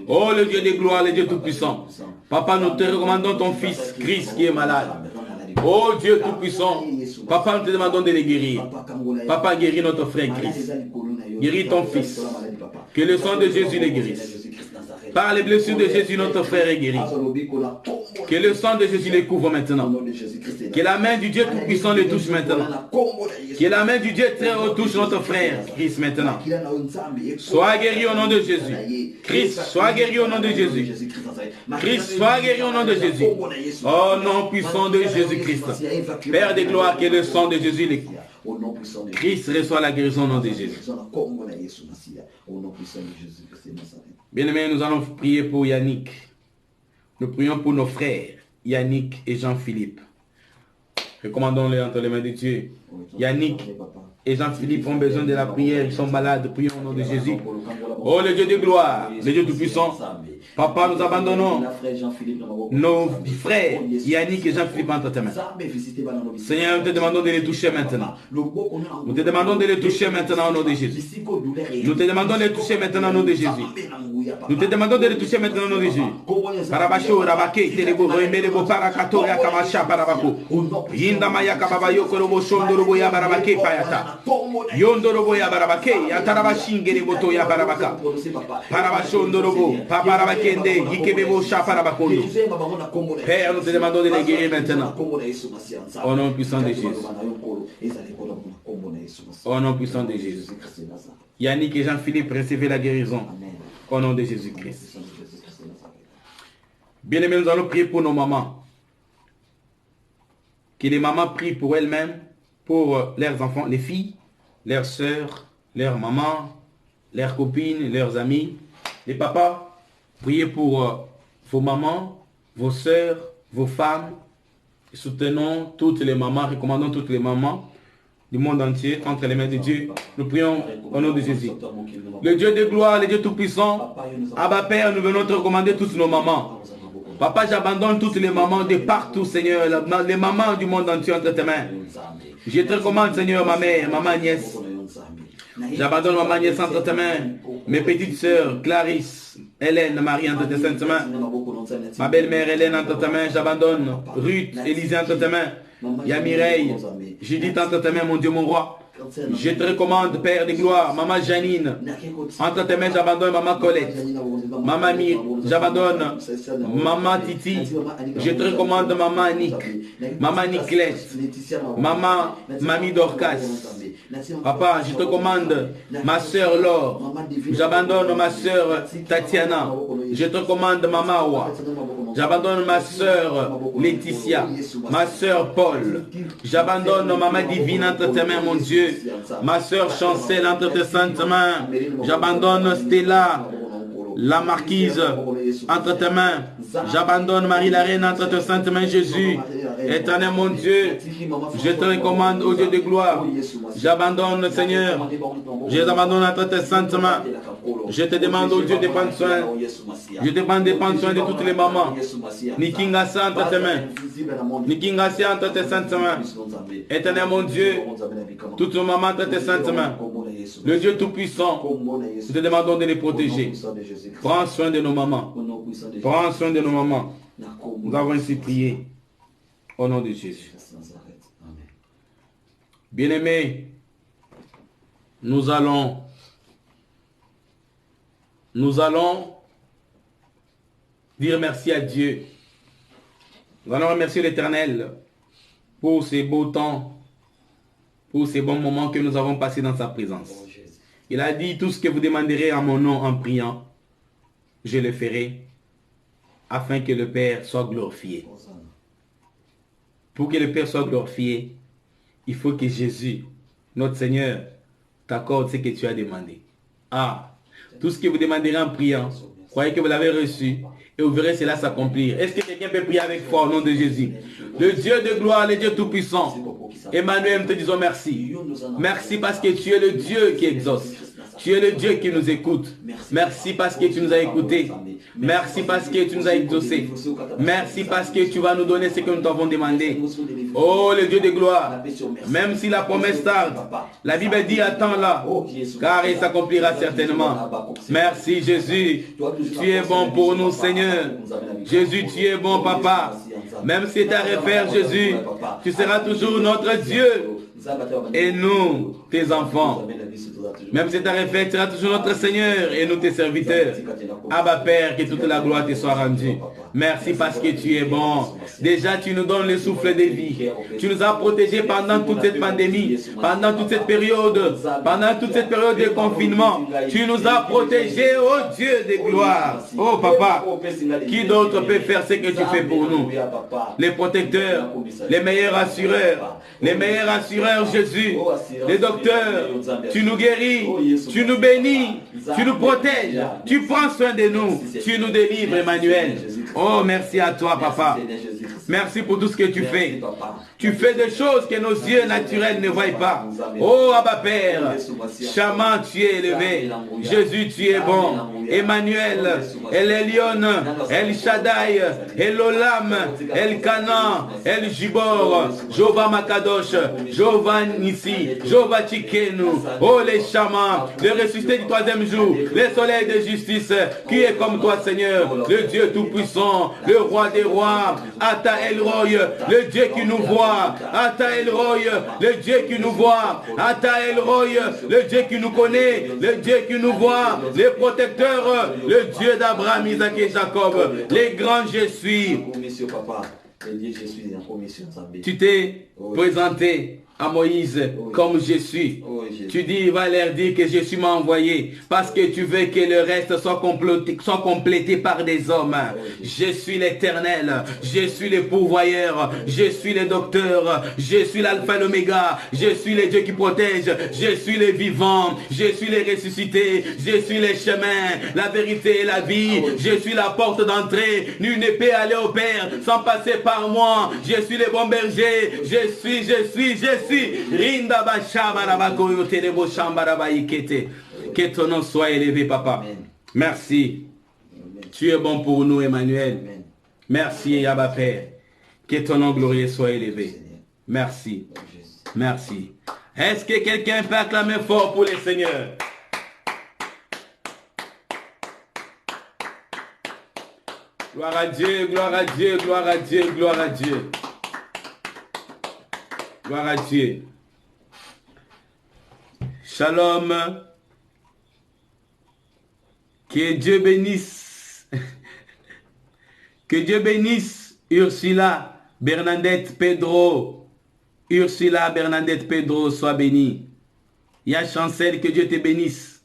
Oh le Dieu de gloire, le Dieu tout-puissant. Papa, nous te recommandons ton fils Chris qui est malade. Oh Dieu tout-puissant. Papa, nous te demandons de les guérir. Papa, guéris notre frère Chris. Guéris ton fils. Que le sang de Jésus les guérisse. Par les blessures de Jésus, notre frère est guéri. Que le sang de Jésus les couvre maintenant. Que la main du Dieu Tout-Puissant les touche maintenant. Que la main du Dieu très haut touche notre frère Christ maintenant. Sois guéri au nom de Jésus. Christ, sois guéri au nom de Jésus. Christ, sois guéri au nom de Jésus. Au nom puissant de Jésus-Christ. Père de gloire, que le sang de Jésus les couvre. Christ reçoit la guérison au nom de Jésus. Bien-aimés, nous allons prier pour Yannick. Nous prions pour nos frères, Yannick et Jean-Philippe. Recommandons-les entre les mains de Dieu. Yannick et Jean-Philippe ont besoin de la prière, ils sont malades, prions au nom de Jésus. Oh le Dieu de gloire, le Dieu tout-puissant. Papa, nous abandonnons nos frères Yannick et Jean-Philippe entre tes mains. Seigneur, nous te demandons de les toucher maintenant. Nous te demandons de les toucher maintenant au nom de Jésus. Nous te demandons de les toucher maintenant au nom de Jésus. Nous te demandons de les toucher maintenant au nom de Jésus. Parabacho, Rabake, Telebo, Remelebo, Parakato, Yakamasha, Parabako. Yindamaya Kababayo, Korobo, Shondorobo, Yabarabake, Payata. Yondorobo, Yabarabake, Yatarabashinge, Boto, Yabarabaka. Parabashondorobo, Paparabake. Père, nous te demandons de les guérir maintenant. Au nom puissant de Jésus. Au nom puissant de Jésus. Yannick et Jean-Philippe, recevez la guérison. Au nom de Jésus-Christ. Bien-aimés, nous allons prier pour nos mamans. Que les mamans prient pour elles-mêmes, pour leurs enfants, les filles, leurs sœurs, leurs mamans, leurs copines, leurs amis. Les papas, priez pour vos mamans, vos sœurs, vos femmes. Soutenons toutes les mamans, recommandons toutes les mamans du monde entier entre les mains de Dieu. Nous prions au nom de Jésus. Le Dieu de gloire, le Dieu tout-puissant, Abba Père, nous venons te recommander toutes nos mamans. Papa, j'abandonne toutes les mamans de partout, Seigneur, les mamans du monde entier entre tes mains. Je te recommande, Seigneur, ma mère, maman Agnès. J'abandonne maman Agnès entre tes mains. Mes petites sœurs, Clarisse, Hélène, Marie entre tes saintes mains. Ma belle-mère Hélène entre tes mains. J'abandonne Ruth, Élisée entre tes mains. Yamireille, Judith entre tes mains, mon Dieu, mon roi. Je te recommande, Père de gloire, maman Janine. Entre tes mains, j'abandonne maman Colette. Maman Mir, j'abandonne maman Titi. Je te recommande maman Annick. Maman Niclette. Maman Mamie Dorcas. Papa, je te commande ma soeur Laure. J'abandonne ma soeur Tatiana. Je te commande maman Awa. J'abandonne ma sœur Laetitia, ma sœur Paul. J'abandonne Maman Divine entre tes mains, mon Dieu. Ma sœur Chancel entre tes saintes mains. J'abandonne Stella, la marquise, entre tes mains. J'abandonne Marie la Reine entre tes saintes mains, Jésus. Éternel mon Dieu, je te recommande au Dieu de gloire. J'abandonne, Seigneur. Je les abandonne entre tes saintes mains. Je te demande au Dieu de prendre soin. Je te demande de prendre soin de toutes les mamans. Nikingasa entre tes mains. Nikingasa entre tes saintes mains. Éternel mon Dieu, toutes nos mamans entre tes saintes mains. Le Dieu Tout-Puissant, nous te demandons de les protéger. Prends soin de nos mamans. Prends soin de nos mamans. Nous avons ainsi prié. Au nom de Jésus. Bien-aimés, nous allons dire merci à Dieu. Nous allons remercier l'Éternel pour ces beaux temps, pour ces bons moments que nous avons passés dans sa présence. Il a dit, tout ce que vous demanderez en mon nom en priant, je le ferai, afin que le Père soit glorifié. Pour que le Père soit glorifié, il faut que Jésus, notre Seigneur, t'accorde ce que tu as demandé. Ah, tout ce que vous demanderez en priant, croyez que vous l'avez reçu et vous verrez cela s'accomplir. Est-ce que quelqu'un peut prier avec foi au nom de Jésus? Le Dieu de gloire, le Dieu Tout-Puissant, Emmanuel, nous te disons merci. Merci parce que tu es le Dieu qui exauce. Tu es le Dieu qui nous écoute. Merci parce que tu nous as écoutés. Merci parce que tu nous as exaucés. Merci parce que tu vas nous donner ce que nous t'avons demandé. Oh, le Dieu de gloire. Même si la promesse tarde, la Bible dit attends-la, car il s'accomplira certainement. Merci Jésus. Tu es bon pour nous, Seigneur. Jésus, tu es bon, Papa. Même si tu as refaire, Jésus, tu seras toujours notre Dieu. Et nous, tes enfants. Même si tu as refait, tu seras toujours notre Seigneur et nous tes serviteurs. Abba Père, que toute la gloire te soit rendue. Merci parce que tu es bon. Déjà, tu nous donnes le souffle de vie. Tu nous as protégés pendant toute cette pandémie, pendant toute cette période de confinement. Tu nous as protégés, oh Dieu de gloire. Oh Papa, qui d'autre peut faire ce que tu fais pour nous? Les protecteurs, les meilleurs assureurs, Jésus, les docteurs, tu nous guéris, tu nous bénis, tu nous protèges, tu prends soin de nous, tu nous délivres, Emmanuel. Oh, merci à toi, Papa. Merci pour tout ce que tu fais. Tu fais des choses que nos yeux naturels ne voient pas. Oh, Abba Père, Chaman, tu es élevé. Jésus, tu es bon. Emmanuel, El Elyon, El Shaddai, El Olam, El Canaan, El Jibor, Jova Makadosh, Jova Nissi, Jova Chikenu. Oh, les Chamans, le ressuscité du troisième jour, le soleil de justice, qui est comme toi, Seigneur, le Dieu Tout-Puissant, le Roi des rois, Ata Elroy, le Dieu qui nous voit, Ata Elroy, le Dieu qui nous voit, Ata Elroy, le Dieu qui nous connaît, le Dieu qui nous voit, le protecteur, le Dieu d'Abraham, Isaac et Jacob, les grands je suis. Tu t'es présenté à Moïse comme je suis. Tu dis, va leur dire que Jésus m'a envoyé parce que tu veux que le reste soit complété par des hommes. Je suis l'Éternel, je suis le pourvoyeur, je suis le docteur, je suis l'alpha et l'oméga, je suis le Dieu qui protège, je suis le vivant, je suis le ressuscité, je suis le chemin, la vérité et la vie, je suis la porte d'entrée, nul ne peut aller au Père sans passer par moi, je suis le bon berger, je suis. Que ton nom soit élevé, Papa. Merci. Tu es bon pour nous, Emmanuel. Merci, Abba Père. Que ton nom glorieux soit élevé. Merci. Merci. Est-ce que quelqu'un peut acclamer fort pour le Seigneur? Gloire à Dieu, gloire à Dieu, gloire à Dieu, gloire à Dieu. Gloire à Dieu. Shalom. Que Dieu bénisse. Que Dieu bénisse Ursula, Bernadette, Pedro. Ursula, Bernadette, Pedro, sois bénie. Il y a Chancel, que Dieu te bénisse.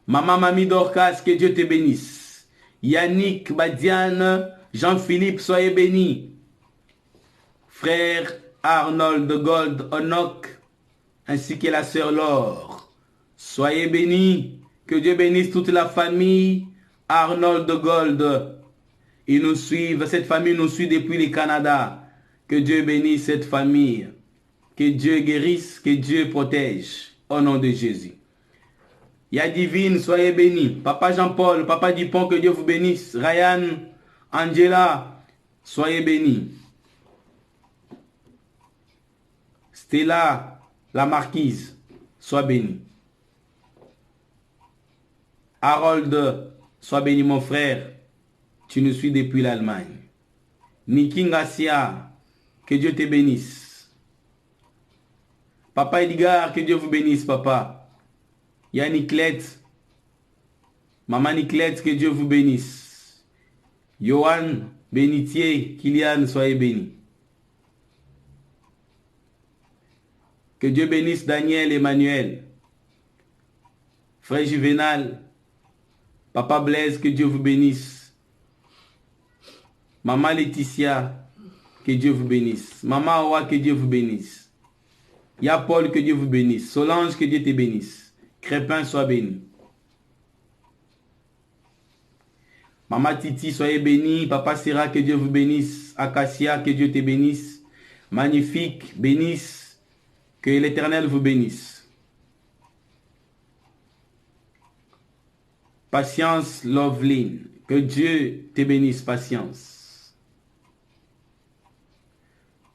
Maman Mamie Dorcas, que Dieu te bénisse. Yannick, Badiane, Jean-Philippe, soyez béni. Frère Arnold de Gold Onok, ainsi que la sœur Laure, soyez bénis. Que Dieu bénisse toute la famille Arnold de Gold. Ils nous suivent, cette famille nous suit depuis le Canada. Que Dieu bénisse cette famille. Que Dieu guérisse, que Dieu protège. Au nom de Jésus. Yadivine, soyez bénis. Papa Jean-Paul, Papa Dupont, que Dieu vous bénisse. Ryan, Angela, soyez bénis. Stella, la marquise, sois bénie. Harold, sois béni mon frère. Tu nous suis depuis l'Allemagne. Niki Ngassia, que Dieu te bénisse. Papa Edgar, que Dieu vous bénisse, papa. Yannicklet, maman Niclette, que Dieu vous bénisse. Johan, Bénitier, Kylian, soyez bénis. Que Dieu bénisse Daniel, Emmanuel. Frère Juvenal, Papa Blaise, que Dieu vous bénisse. Maman Laetitia, que Dieu vous bénisse. Maman Awa, que Dieu vous bénisse. Ya Paul, que Dieu vous bénisse. Solange, que Dieu te bénisse. Crépin, sois béni. Maman Titi, soyez béni. Papa Sera, que Dieu vous bénisse. Acacia, que Dieu te bénisse. Magnifique, bénisse. Que l'Éternel vous bénisse. Patience, Loveline. Que Dieu te bénisse, patience.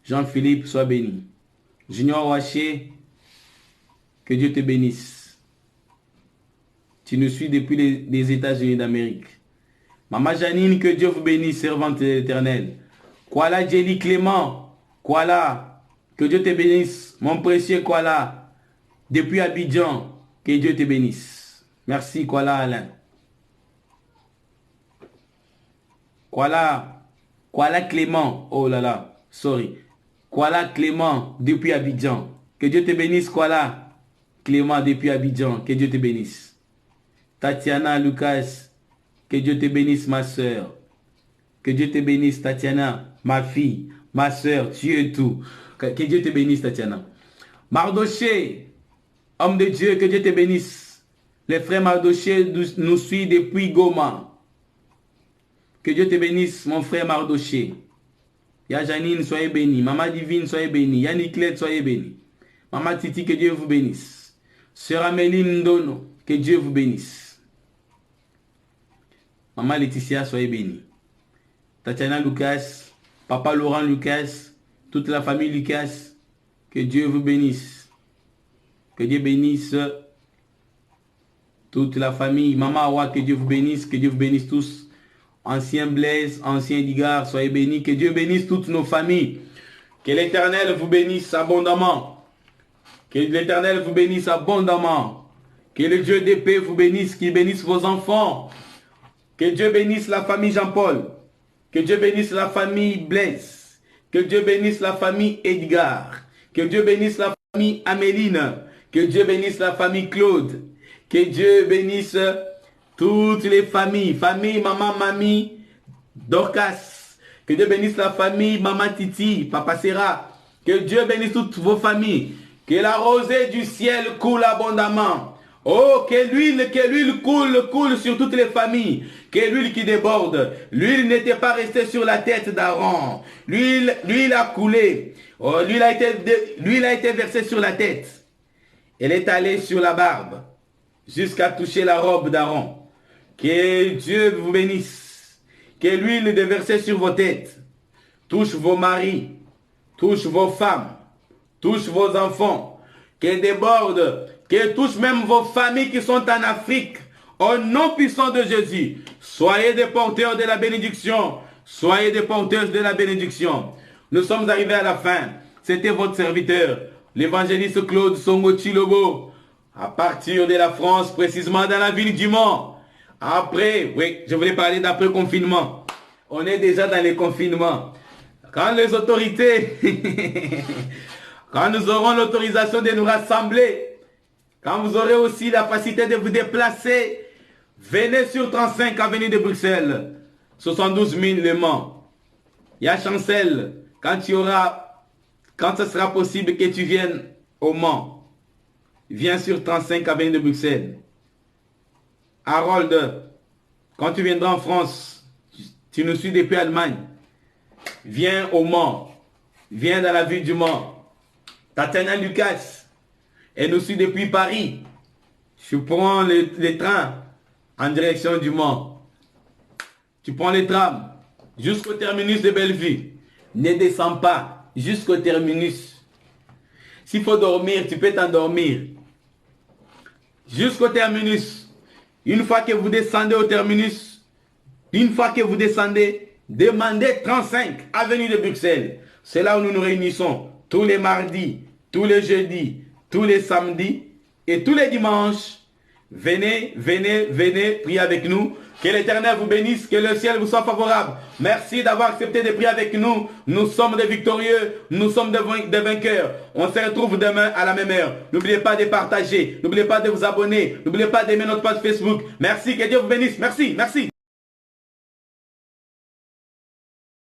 Jean-Philippe, sois béni. Junior Waché, que Dieu te bénisse. Tu nous suis depuis les États-Unis d'Amérique. Maman Janine, que Dieu vous bénisse, servante de l'Éternel. Kuala Jelly Clément, Kuala, que Dieu te bénisse, mon précieux Kuala, depuis Abidjan, que Dieu te bénisse. Merci Kuala Alain. Kuala Clément, oh là là, sorry. Kuala Clément, depuis Abidjan. Que Dieu te bénisse, Kuala Clément, depuis Abidjan. Que Dieu te bénisse. Tatiana Lucas, que Dieu te bénisse, ma soeur. Que Dieu te bénisse, Tatiana, ma fille, ma soeur, tu es tout. Que Dieu te bénisse, Tatiana. Mardoché, homme de Dieu, que Dieu te bénisse. Les frères Mardoché nous suivent depuis Goma. Que Dieu te bénisse, mon frère Mardoché. Ya Janine, soyez béni. Maman Divine, soyez béni. Yannicklet, soyez béni. Maman Titi, que Dieu vous bénisse. Sœur Amélie Ndono, que Dieu vous bénisse. Maman Laetitia, soyez béni. Tatiana Lucas, Papa Laurent Lucas, toute la famille Lucas, que Dieu vous bénisse. Que Dieu bénisse toute la famille. Maman Awa, que Dieu vous bénisse. Que Dieu vous bénisse tous. Ancien Blaise, ancien Edgar, soyez bénis. Que Dieu bénisse toutes nos familles. Que l'Éternel vous bénisse abondamment. Que l'Éternel vous bénisse abondamment. Que le Dieu de paix vous bénisse, qu'il bénisse vos enfants. Que Dieu bénisse la famille Jean-Paul. Que Dieu bénisse la famille Blaise. Que Dieu bénisse la famille Edgar. Que Dieu bénisse la famille Améline. Que Dieu bénisse la famille Claude. Que Dieu bénisse toutes les familles. Famille Maman Mamie Dorcas. Que Dieu bénisse la famille Maman Titi, Papa Sera. Que Dieu bénisse toutes vos familles. Que la rosée du ciel coule abondamment. Oh, que l'huile coule sur toutes les familles. Que l'huile qui déborde. L'huile n'était pas restée sur la tête d'Aaron. L'huile a coulé. Oh, l'huile a été versée sur la tête. Elle est allée sur la barbe. Jusqu'à toucher la robe d'Aaron. Que Dieu vous bénisse. Que l'huile déversée sur vos têtes touche vos maris. Touche vos femmes. Touche vos enfants. Que déborde. Que touche même vos familles qui sont en Afrique. Au nom puissant de Jésus. Soyez des porteurs de la bénédiction. Soyez des porteurs de la bénédiction. Nous sommes arrivés à la fin. C'était votre serviteur, l'évangéliste Claude Songo Chilobo. À partir de la France, précisément dans la ville du Mans. Après, oui, je voulais parler d'après confinement. On est déjà dans les confinements. Quand les autorités, quand nous aurons l'autorisation de nous rassembler, quand vous aurez aussi la capacité de vous déplacer, venez sur 35 avenue de Bruxelles. 72 000 Le Mans. Il y a Chancel, quand ce sera possible que tu viennes au Mans, viens sur 35 avenue de Bruxelles. Harold, quand tu viendras en France, tu nous suis depuis Allemagne, viens au Mans, viens dans la ville du Mans. Tatiana Lucas, elle nous suit depuis Paris. Tu prends les trains en direction du Mans. Tu prends les trams jusqu'au terminus de Bellevue. Ne descends pas jusqu'au terminus. S'il faut dormir, tu peux t'endormir. Jusqu'au terminus. Une fois que vous descendez au terminus, demandez 35 avenue de Bruxelles. C'est là où nous nous réunissons tous les mardis, tous les jeudis, tous les samedis et tous les dimanches. Venez, venez, venez, priez avec nous. Que l'Éternel vous bénisse, que le ciel vous soit favorable. Merci d'avoir accepté de prier avec nous. Nous sommes des victorieux, nous sommes des vainqueurs. On se retrouve demain à la même heure. N'oubliez pas de partager, n'oubliez pas de vous abonner, n'oubliez pas d'aimer notre page Facebook. Merci, que Dieu vous bénisse. Merci, merci.